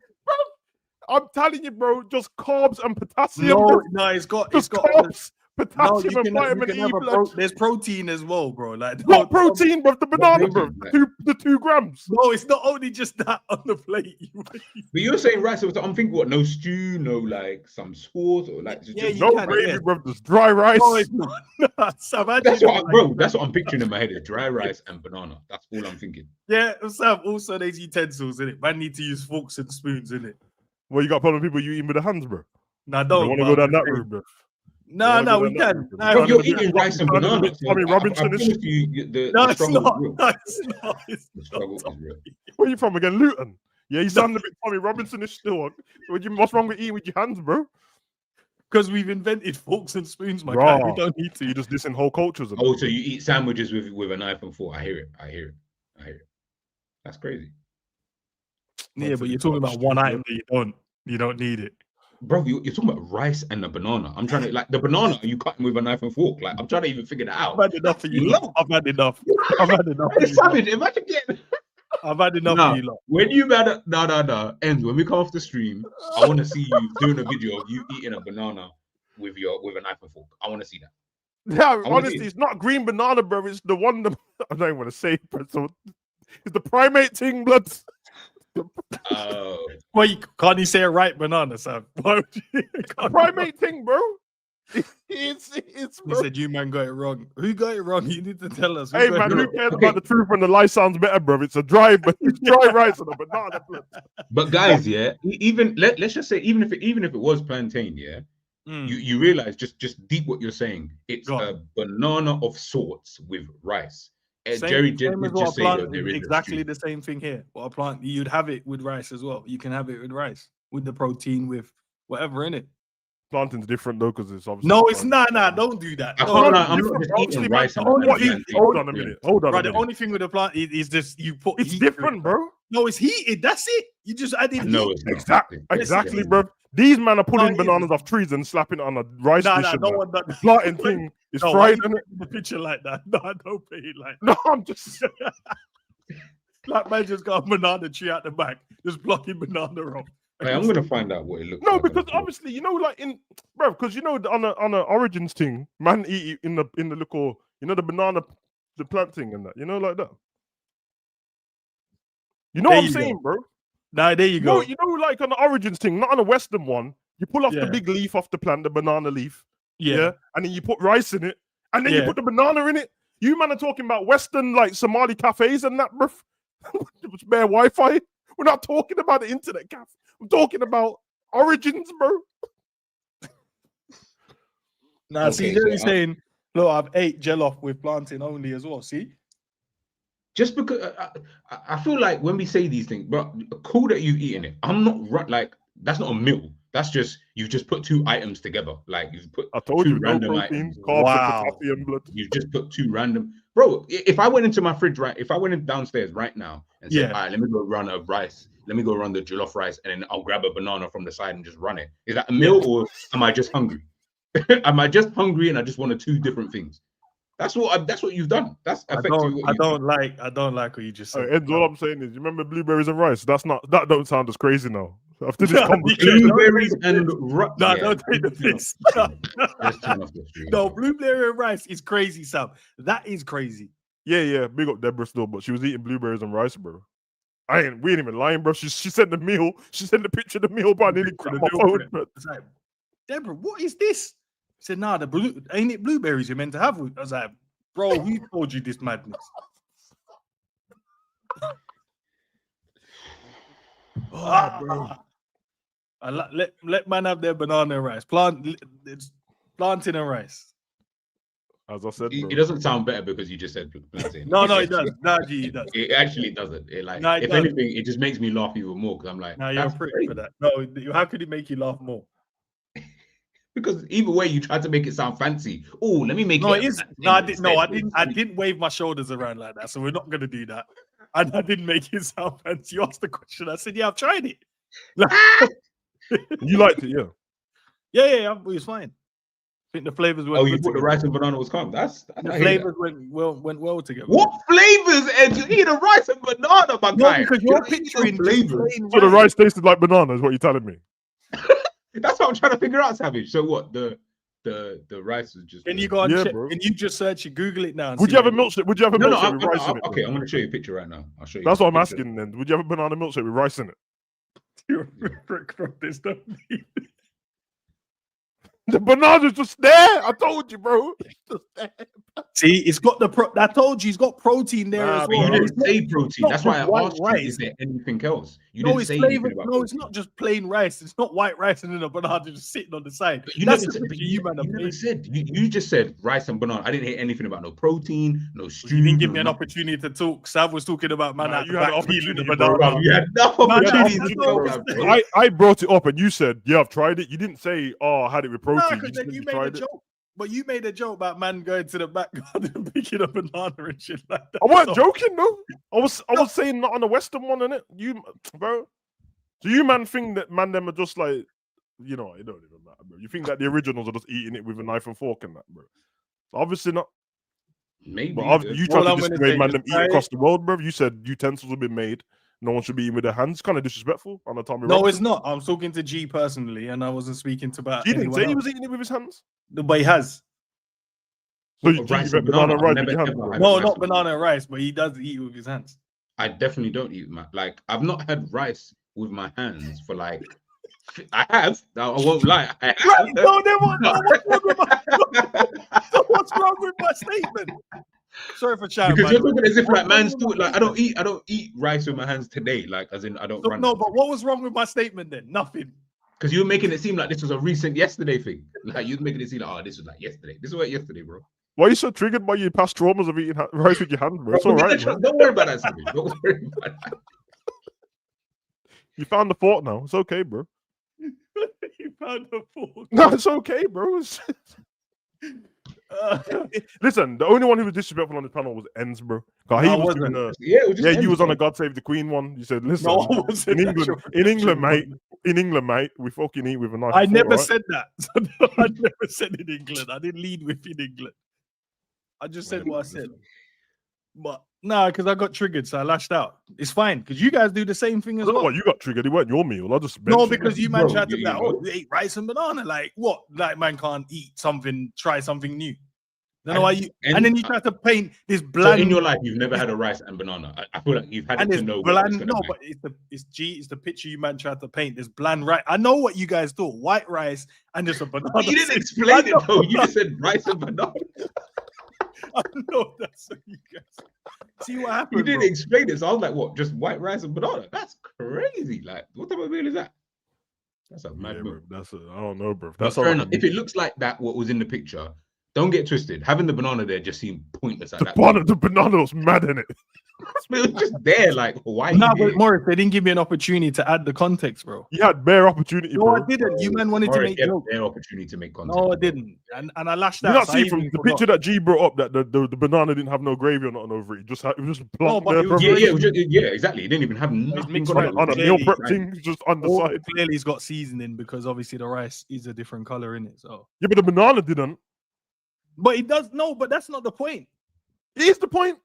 I'm telling you, bro, just carbs and potassium. No, bro. no, it's got Carbs, no, potassium, you and can, vitamin you can E. have Blood. there's protein as well, bro. Like What protein, bro? The banana, bro. The 2 grams. No, it's not only just that on the plate. But you're saying rice, so I'm thinking what? No stew, no like some sauce or like Yeah, just you No can, gravy, yeah. bro. Just dry rice. No, it's not. Sam, that's what I'm picturing in my head is dry rice and banana. That's all I'm thinking. Yeah, Sam, also there's utensils in it. Man need to use forks and spoons in it. Well, you got a problem with people you eating with the hands, bro. Nah, You don't want to go down that route, bro. No, we can. Bro, you're eating rice and banana. Tommy Robinson I is. promise you, the No, it's struggle not. is real. No, it's not. It's The struggle is real. Where you from again, Luton? Yeah, you sound a bit Tommy Robinson is still. What's wrong with eating with your hands, bro? because we've invented forks and spoons, my Raw. guy. We don't need to. You just dissing whole cultures. And Oh, so you eat sandwiches with a knife and fork? I hear it. That's crazy, Yeah, but you're talking about one item that you don't need it. bro. You're talking about rice and a banana. I'm trying to like the banana. Are you cutting with a knife and fork? Like I'm trying to even figure that out. I've had enough for you. I've had enough. I've had enough. It's savage. Imagine getting. I've had enough Nah, for you lot. when you better ends when we come off the stream, I want to see you doing a video of you eating a banana with a knife and fork. I want to see that. Yeah, honestly, it's not green banana, bro. It's the one that I don't want to say, but it's the primate thing, blood. Well, can't you say a right banana, Sam? Primate thing, bro. It's He said you man got it wrong. Who got it wrong? You need to tell us. Hey man, who cares about the truth when the lie sounds better, bro? It's a dry rice and a banana. But guys, yeah, even let's just say even if it was plantain, yeah, you realize just deep what you're saying. It's a banana of sorts with rice. Jerry did just say that there is exactly the same thing here. What a plant, you'd have it with rice as well. You can have it with rice with the protein with whatever in it. Plantain's different though, because it's obviously. No, it's not. Nah, don't do that. I'm not just eating rice. Hold on a minute. The only thing with the plant is just you put. It's different, bro. No, it's heated. That's it. You just added. No, heat. it's exactly, bro. These men are pulling bananas off trees and slapping it on a rice dish. The plantain thing is fried. The picture like that. No, I don't pay it like that. No, I'm just. Like man just got a banana tree out the back, just blocking banana off. Hey, I'm gonna find out what it looks like. No, because obviously, you know, like bro, because you know, on a origins thing, man eat it in the little, you know, the banana, the plant thing and that, you know, like that. You know what I'm saying, bro? Nah, there you go. No, you know, like on the origins thing, not on a Western one. You pull off the big leaf off the plant, the banana leaf. Yeah. And then you put rice in it, and then you put the banana in it. You man are talking about Western like Somali cafes and that, bro. It's bare Wi-Fi. We're not talking about the internet cafe. I'm talking about origins, bro. Nah, see, you're saying, look, I've ate jollof with plantain only as well. See, just because I feel like when we say these things, bro, cool that you've eaten it. I'm not like that's not a meal. That's just you just put two items together. Like you've put two random items. Wow. Blood. You just put two random. Bro, if I went into my fridge if I went in downstairs right now and said, all right, let me go run a rice. Let me go run the jollof rice, and then I'll grab a banana from the side and just run it. Is that a meal or am I just hungry? Am I just hungry and I just wanted two different things? That's what you've done. That's effectively I don't like what you just said. All I'm saying is, you remember blueberries and rice? That don't sound as crazy now. After this conversation, blueberries and don't take the piss. No, blueberry and rice is crazy, Sam. That is crazy. Yeah. Big up Deborah still, but she was eating blueberries and rice, bro. We ain't even lying, bro. She sent the meal. She sent the picture of the meal, but I nearly grabbed my phone. It's like, Deborah, what is this? I said, nah, ain't it blueberries you're meant to have? I was like, bro, who told you this madness? Bro. Let man have their banana and rice. Plantain and rice. As I said, bro. It doesn't sound better because you just said plantain. No, it does. No, it does. It actually doesn't. It like, No, it if doesn't. anything, it just makes me laugh even more because I'm like, No, you're a prick for that. No, how could it make you laugh more? Because either way, you tried to make it sound fancy. Oh, let me make it. No, it is. No, I didn't. I didn't wave my shoulders around like that. So we're not gonna do that. And I didn't make it sound fancy. You asked the question. I said, "Yeah, I've tried it." You liked it, yeah. Yeah. It was fine. I think the flavors went. Oh, you thought the rice and banana was calm. The flavors went well together. What flavors? And you eat a rice and banana, my guy. Because you're picturing flavors. So the rice tasted like banana, is what you're telling me. That's what I'm trying to figure out, Savage. So what? The rice was just. Can you go and check? Bro. Can you just search it? Google it now. Would you have a milkshake? Would you have a milkshake with rice in it? Okay, I'm gonna show you a picture right now. I'll show you. That's what I'm asking. Then, would you have a banana milkshake with rice in it? You're a prick from this, don't you? The banana's just there. I told you, bro. It's just there. See, it's got I told you, it's got protein there as well. You didn't say protein. That's why I asked rice. you, is there anything else? You No, didn't it's say flavored. anything about No, it's not just plain rice. It's not white rice and then a banana just sitting on the side. You That's never the said, picture you man have you never made. said. You just said rice and banana. I didn't hear anything about no protein, no stew. You didn't give me an no opportunity to talk. Sav was talking about man. You had an opportunity, the bro. banana. You had no opportunity to bro. talk, bro. I brought it up and you said, yeah, I've tried it. You didn't say, oh, I had it with protein. No, because then you made a joke. But you made a joke about man going to the back garden and picking up a banana and shit like that. I wasn't joking, though. I was saying not on the Western one, innit? Bro. Do you man think that man them are just like, you know, it don't even matter, bro. You think that the originals are just eating it with a knife and fork and that, bro? Obviously not. Maybe. But obviously, you tried to dissuade man them eat across the world, bro. You said utensils have been made. No one should be eating with their hands. Kind of disrespectful on the Tommy. No, it's not. I'm talking to G personally, and I wasn't speaking to about. He didn't say he was eating it with his hands. But he has. So you banana rice with your hands? No, not banana and rice, but he does eat it with his hands. I definitely don't eat like I've not had rice with my hands for like. I have. I won't lie. I have. No, what's wrong with my statement? Sorry for chatting. Because you're talking as if like man's still like I don't eat rice with my hands today. Like as in I don't run. No, but what was wrong with my statement then? Nothing. Because you were making it seem like this was a recent yesterday thing. Like you were making it seem like, oh, this was like yesterday. This was like yesterday, bro. Why are you so triggered by your past traumas of eating rice with your hands, bro? It's all right, bro. Don't worry about that, Sammy. Don't worry about that. You found the fork now. It's okay, bro. You found the fork. No, it's okay, bro. Listen, the only one who was disrespectful on this panel was Enz, bro. He was doing you was on a God Save the Queen one. You said, listen, in England, mate, we fucking eat with a knife. I never said that. I never said in England. I didn't lead with in England. I just said what I said. But no, because I got triggered, so I lashed out. It's fine because you guys do the same thing as well. What, you got triggered? It weren't your meal. I just because you man tried to be like, oh, you ate rice and banana. Like what? Like man can't eat something, try something new. Then why you? And then you try to paint this bland. So in your life, you've never had a rice and banana. I feel like you've had it to know. Bland, no, but it's the picture you man tried to paint. This bland rice. I know what you guys thought. White rice and just a banana. But you didn't explain it though. You just said rice and banana. I know that's what you guys. See what happened. You didn't explain it, so I was like, "What? Just white rice and banana? That's crazy! Like, what type of meal is that? That's a mad move. I don't know, bro. That's fair enough. If it looks like that, what was in the picture, don't get twisted. Having the banana there just seemed pointless. The banana was mad in it. It was just there, like why? No, but Morris, they didn't give me an opportunity to add the context, bro. You had bare opportunity. No, bro. I didn't. You man wanted to make jokes. Bare opportunity to make content. No, I didn't, and I lashed out. You not see from the picture that G brought up that the banana didn't have no gravy or nothing over it. It was just plump there. Yeah, exactly. It didn't even have nothing on a meal prep thing, just on the side. Clearly, it's got seasoning because obviously the rice is a different color in it. So yeah, but the banana didn't. But it does but that's not the point. It is the point.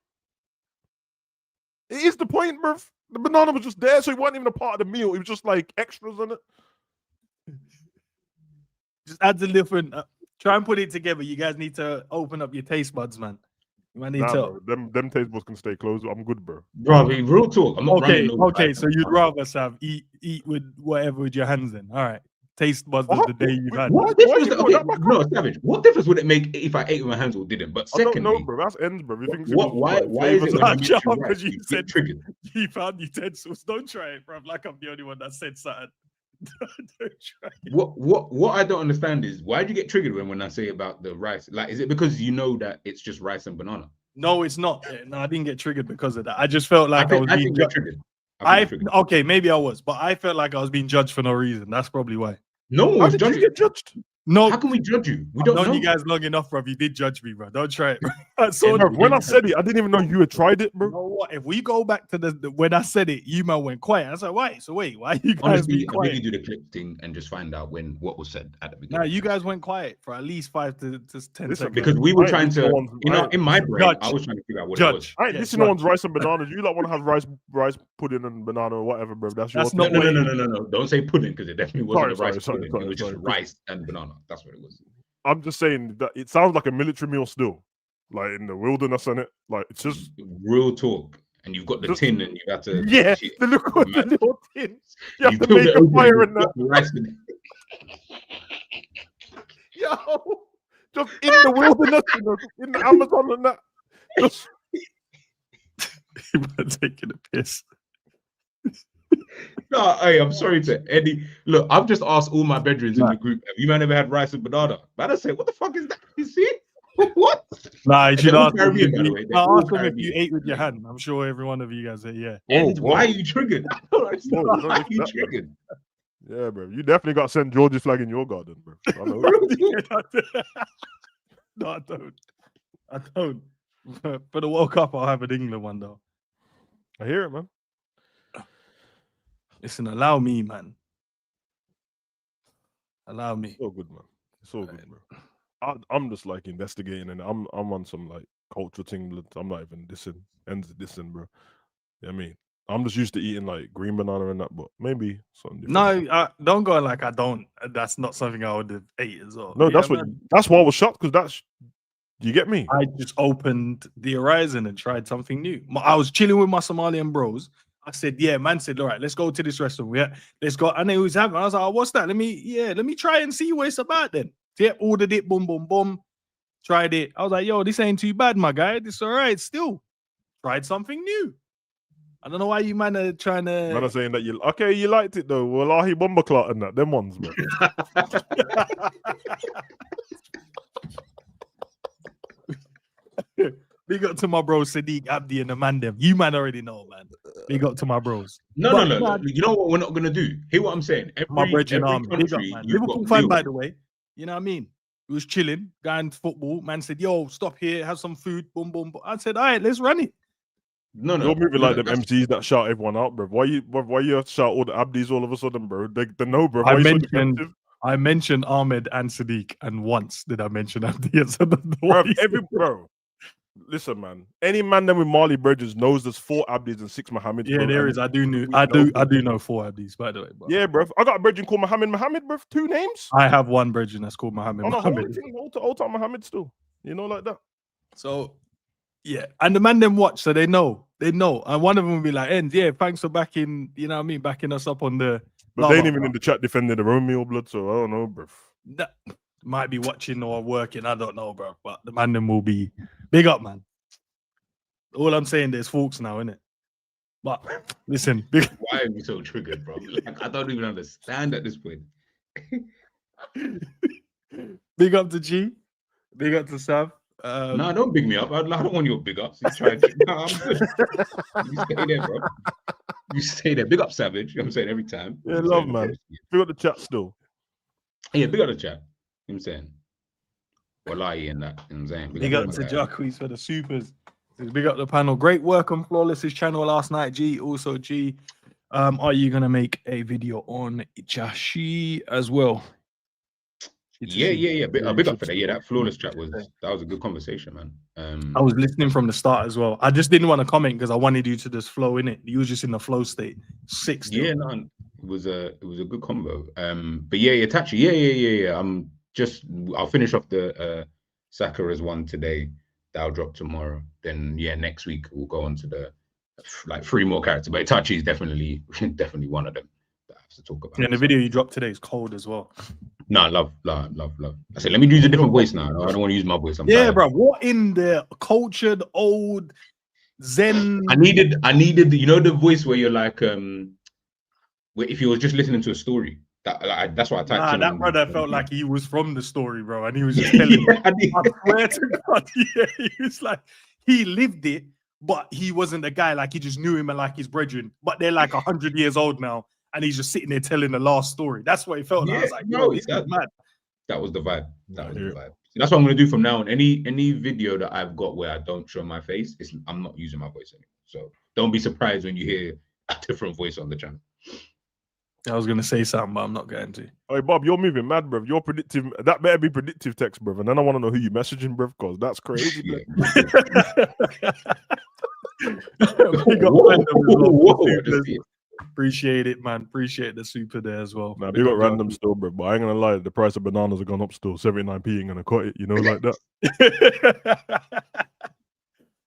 It is the point, bro. The banana was just there, so it wasn't even a part of the meal. It was just like extras in it. Just adds a different. Try and put it together. You guys need to open up your taste buds, man. Bro, them taste buds can stay closed. I'm good, bro. Bro, real talk. I'm not running. Okay. So you'd rather eat with whatever with your hands in. All right. Taste buds of the day you've had. No, Savage. What difference would it make if I ate with my hands or didn't? But secondly, no, bro, that's ends, bro. Why is it because you said triggered? You found utensils. Don't try it, bro. Like I'm the only one that said something. Don't try it. What I don't understand is why do you get triggered when I say about the rice? Like, is it because you know that it's just rice and banana? No, it's not. No, I didn't get triggered because of that. I just felt like I was being you're triggered. I think you're triggered. Okay, maybe I was, but I felt like I was being judged for no reason. That's probably why. No one How was did you judging. get judged? No, How can we judge you? We I've don't known know. you guys long enough, bro. You did judge me, bro. Don't try it. Bro. Bro, when I said it, I didn't even know you had tried it, You bro. know what? If we go back to the when I said it, you man went quiet. I was like, why? So wait, why you guys Honestly, being I quiet? think you do the clip thing and just find out what was said at the beginning. Nah, you guys went quiet for at least 5 to 10 Listen, seconds. Because we were I trying ain't to, listening in my brain, Judge. I was trying to figure out what it was. Judge. I ain't Yeah, listening to no judge. one's rice and bananas. You like want to have rice pudding and banana or whatever, bro. That's your That's thing. not No. Don't say pudding because it definitely wasn't a rice Sorry. pudding. It was just rice and banana. That's what it was. I'm just saying that it sounds like a military meal still, like in the wilderness and it. Like it's just Real talk. And you've got the Just- tin and you have to yeah. shit. The little tin. You have to peel make it a open, fire you in that. put the rice in it. Yo, just in the wilderness, in the Amazon and that. Just You man taking a piss. No, hey, I'm sorry to Eddie. Look, I've just asked all my bedrooms in the group, have you man ever had rice and banana? Man, I say, what the fuck is that? You see? What? Nah, you should They're all ask them. Caribbean, by the way. They're I'll all ask them if you Caribbean. ate with your hand. I'm sure every one of you guys said, yeah. And Whoa, why whoa. are you triggered? Whoa, Why are you that, bro. triggered? Yeah, bro. You definitely got St. George's flag in your garden, bro. I know. No, I don't. I don't. For the World Cup, I'll have an England one, though. I hear it, man. Listen, allow me, man. Allow me. It's all good, man. It's all good, bro. I'm just like investigating, and I'm on some like culture thing. I'm not even dissing, bro. Yeah, I mean, I'm just used to eating like green banana and that, but maybe something different. No, don't go like I don't. That's not something I would have ate as well. No, Yeah, that's man. that's why I was shocked because that's. You get me? I just opened the horizon and tried something new. I was chilling with my Somalian bros. I said, yeah, man said, all right, let's go to this restaurant. Yeah, let's go. And it was having. I was like, oh, what's that? Let me try and see what it's about then. Yeah, ordered it, boom, boom, boom. Tried it. I was like, yo, this ain't too bad, my guy. This all right still. Tried something new. I don't know why you man are trying to. Man are saying that you liked it though. Wallahi bomber clot and that. Them ones, bro. Big up to my bro Sadiq, Abdi, and the man them. You man already know, man. Big up to my bros. No. You know what we're not gonna do? Hear what I'm saying? My brethren army. Big up, country, man. you've Liverpool got fan, meal. by the way. You know what I mean? We was chilling, going to football. Man said, yo, stop here, have some food. Boom, boom, boom. I said, all right, let's run it. No. You're moving like them that's- MCs that shout everyone out, bro. Why you shout all the Abdis all of a sudden, bro? They know, bro. Why I you so mentioned defensive? I mentioned Ahmed and Sadiq, and once did I mention Abdi. Bro, listen, man. Any man then with Marley Bridges knows there's 4 Abdis and 6 Mohammeds. Yeah, bro, there and is. I do bro. know 4 Abdis, by the way. Bro. Yeah, bro. I got a brethren called Mohammed, bro. 2 names. I have one brethren that's called Mohammed. On a whole Mohammed. thing, old time Mohammed still. You know, like that. So, yeah, and the man them watch, so they know. And one of them will be like, "End, yeah, thanks for backing, you know what I mean, backing us up on the." But they ain't even in the chat defending their own meal blood, so I don't know, bro. That might be watching or working, I don't know, bro. But the man them will be big up, man. All I'm saying, there's forks now, innit? But listen, Why are you so triggered, bro? Like, I don't even understand at this point. big up to G, big up to Sav. No, don't big me up. I don't want your big ups. No, I'm good. You stay there, bro. You stay there. Big up Savage. You know what I'm saying every time. Yeah, love, man. We got the chat still. Yeah, big up the chat. You know what I'm saying? Wallahi and that. You know what I'm saying? Big up to Jacques for the supers. Big up the panel. Great work on Flawless's channel last night, G. Also, G, are you gonna make a video on Jashi as well? Yeah. Big up for that. Yeah, that Flawless chat was a good conversation, man. I was listening from the start as well. I just didn't want to comment because I wanted you to just flow in it. You were just in the flow state. 6. Yeah, no, it was a good combo. But yeah, Itachi. Yeah. I'll finish off the Sakura's one today. That'll drop tomorrow. Then yeah, next week we'll go on to the 3 more characters. But Itachi is definitely one of them that I have to talk about. Yeah, and the video you dropped today is cold as well. No, love. I said, let me use a different voice now. I don't want to use my voice. I'm yeah, tired. bro. What in the cultured old Zen? I needed, you know, the voice where you're like, where if you were just listening to a story, That's what I typed Nah, in. that brother felt like he was from the story, bro, and he was just telling me. I swear to God, yeah, he was like, he lived it, but he wasn't the guy. Like, he just knew him and like his brethren, but they're like 100 years old now, and he's just sitting there telling the last story. That's what it felt like. I was like, yo, this is mad. That was the vibe. That was the vibe. That's what I'm gonna do from now on. Any video that I've got where I don't show my face, I'm not using my voice anymore. So don't be surprised when you hear a different voice on the channel. I was gonna say something, but I'm not going to. Hey Bob, you're moving mad, bruv. You're predictive. That better be predictive text, bruv. And then I want to know who you messaging, bruv, because that's crazy. Appreciate it, man. Appreciate the super there as well. Nah, we got random still, bruv. But I ain't gonna lie, the price of bananas have gone up still. 79p ain't gonna cut it, you know, like that.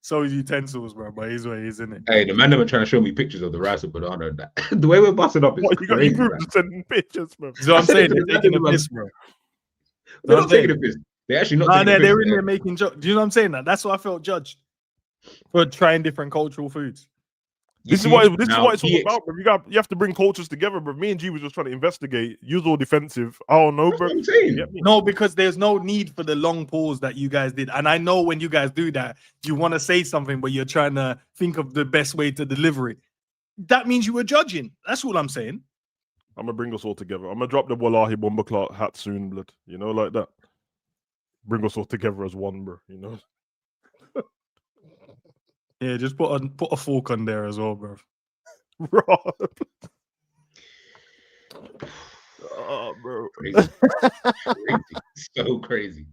So is utensils, bro. But his way, isn't it? Hey, the man never trying to show me pictures of the rice and banana. The way we're busting up is crazy. You got to sending pictures, bro. So I'm saying they're taking a piss, bro. They're not taking a piss. They're actually not. Nah, they're in there making jokes. Do you know what I'm saying? That's why I felt judged for trying different cultural foods. This is what it's all about, bro. You have to bring cultures together, bro. Me and G was just trying to investigate. Use all defensive. I don't know, bro. No, because there's no need for the long pause that you guys did. And I know when you guys do that, you want to say something, but you're trying to think of the best way to deliver it. That means you were judging. That's all I'm saying. I'm gonna bring us all together. I'm gonna drop the Wallahi Bomber Clock hat soon, blood. You know, like that. Bring us all together as one, bro. You know. Yeah, just put a fork on there as well, bro. Oh, bro. Crazy. So crazy.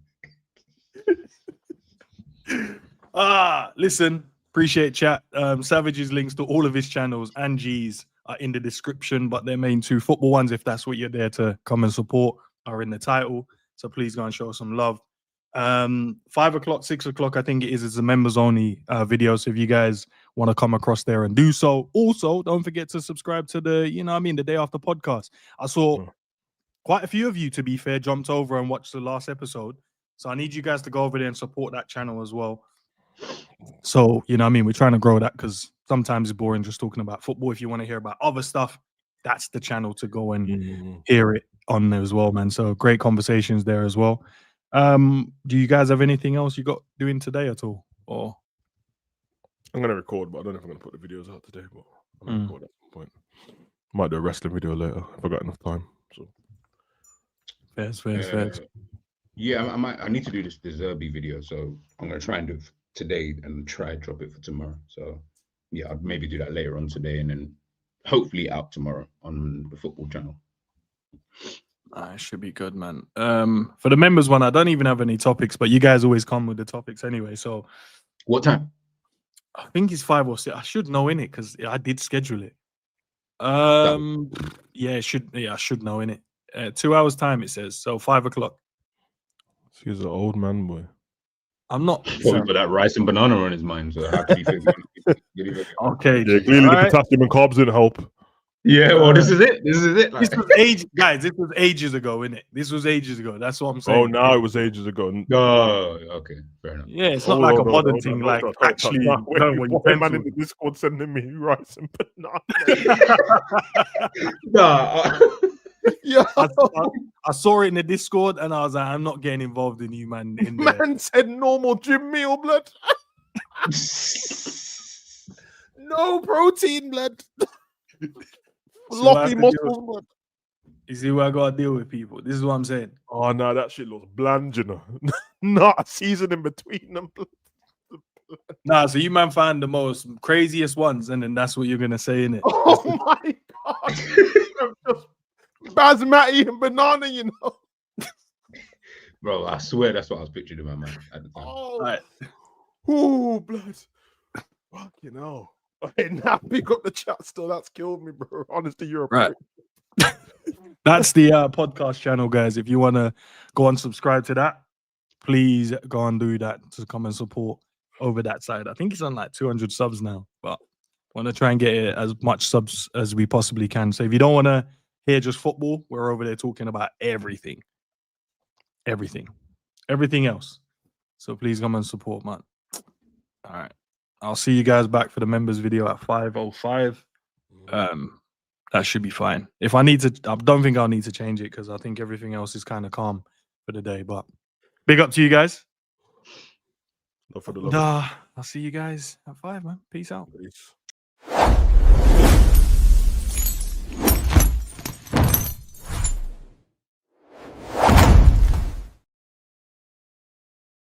Listen, appreciate chat. Savage's links to all of his channels and G's are in the description, but their main two football ones, if that's what you're there to come and support, are in the title. So please go and show some love. 5 o'clock, 6 o'clock, I think it is. It's a members only video. So if you guys want to come across there and do so, also don't forget to subscribe to the, the day after podcast. I saw quite a few of you, to be fair, jumped over and watched the last episode. So I need you guys to go over there and support that channel as well. So, we're trying to grow that because sometimes it's boring just talking about football. If you want to hear about other stuff, that's the channel to go and hear it on there as well, man. So great conversations there as well. Do you guys have anything else you got doing today at all? Or I'm gonna record, but I don't know if I'm gonna put the videos out today. But I'm gonna record at some point. Might do a wrestling video later if I got enough time. So fair. Yeah, I need to do this Zerby video, so I'm gonna try and do it today and try and drop it for tomorrow. So yeah, I'll maybe do that later on today and then hopefully out tomorrow on the football channel. It should be good, man. For the members one, I don't even have any topics, but you guys always come with the topics anyway. So what time? I think it's 5 or 6. I should know in it because I did schedule it. I should know in it. 2 hours time it says. So 5 o'clock. He's an old man, boy. I'm not. Probably got that rice and banana on his mind. So how can you think? Okay. Yeah, clearly the potassium and carbs didn't help. Yeah, well, this is it. This was guys. This was ages ago, innit? This was ages ago. That's what I'm saying. Oh, now it was ages ago. Oh, okay, fair enough. Yeah, it's not like a modern thing. Like actually, man in the Discord sending me rice and banana. Yeah, I saw it in the Discord, and I was like, I'm not getting involved in you, man. Man said normal gym meal, blood. No protein, blood. Floppy muscles, blood. You see what I gotta deal with, people. This is what I'm saying. Oh no, that shit looks bland, you know. Not a season in between them. Nah, so you man find the most craziest ones, and then that's what you're gonna say, innit? Oh my god. Just basmati and banana, you know. Bro, I swear that's what I was picturing in my mind at the time. Oh, right. Ooh, blood. Fucking hell. Okay, now pick up the chat still. That's killed me, bro. Honestly, you're a right. That's the podcast channel, guys. If you want to go and subscribe to that, please go and do that to come and support over that side. I think it's on like 200 subs now, but I want to try and get it as much subs as we possibly can. So if you don't want to hear just football, we're over there talking about everything else. So please come and support, man. All right. I'll see you guys back for the members video at 5:05. that should be fine. If I need to, I don't think I'll need to change it because I think everything else is kind of calm for the day. But big up to you guys. Not for the And, love. I'll see you guys at 5, man. Peace out. Peace.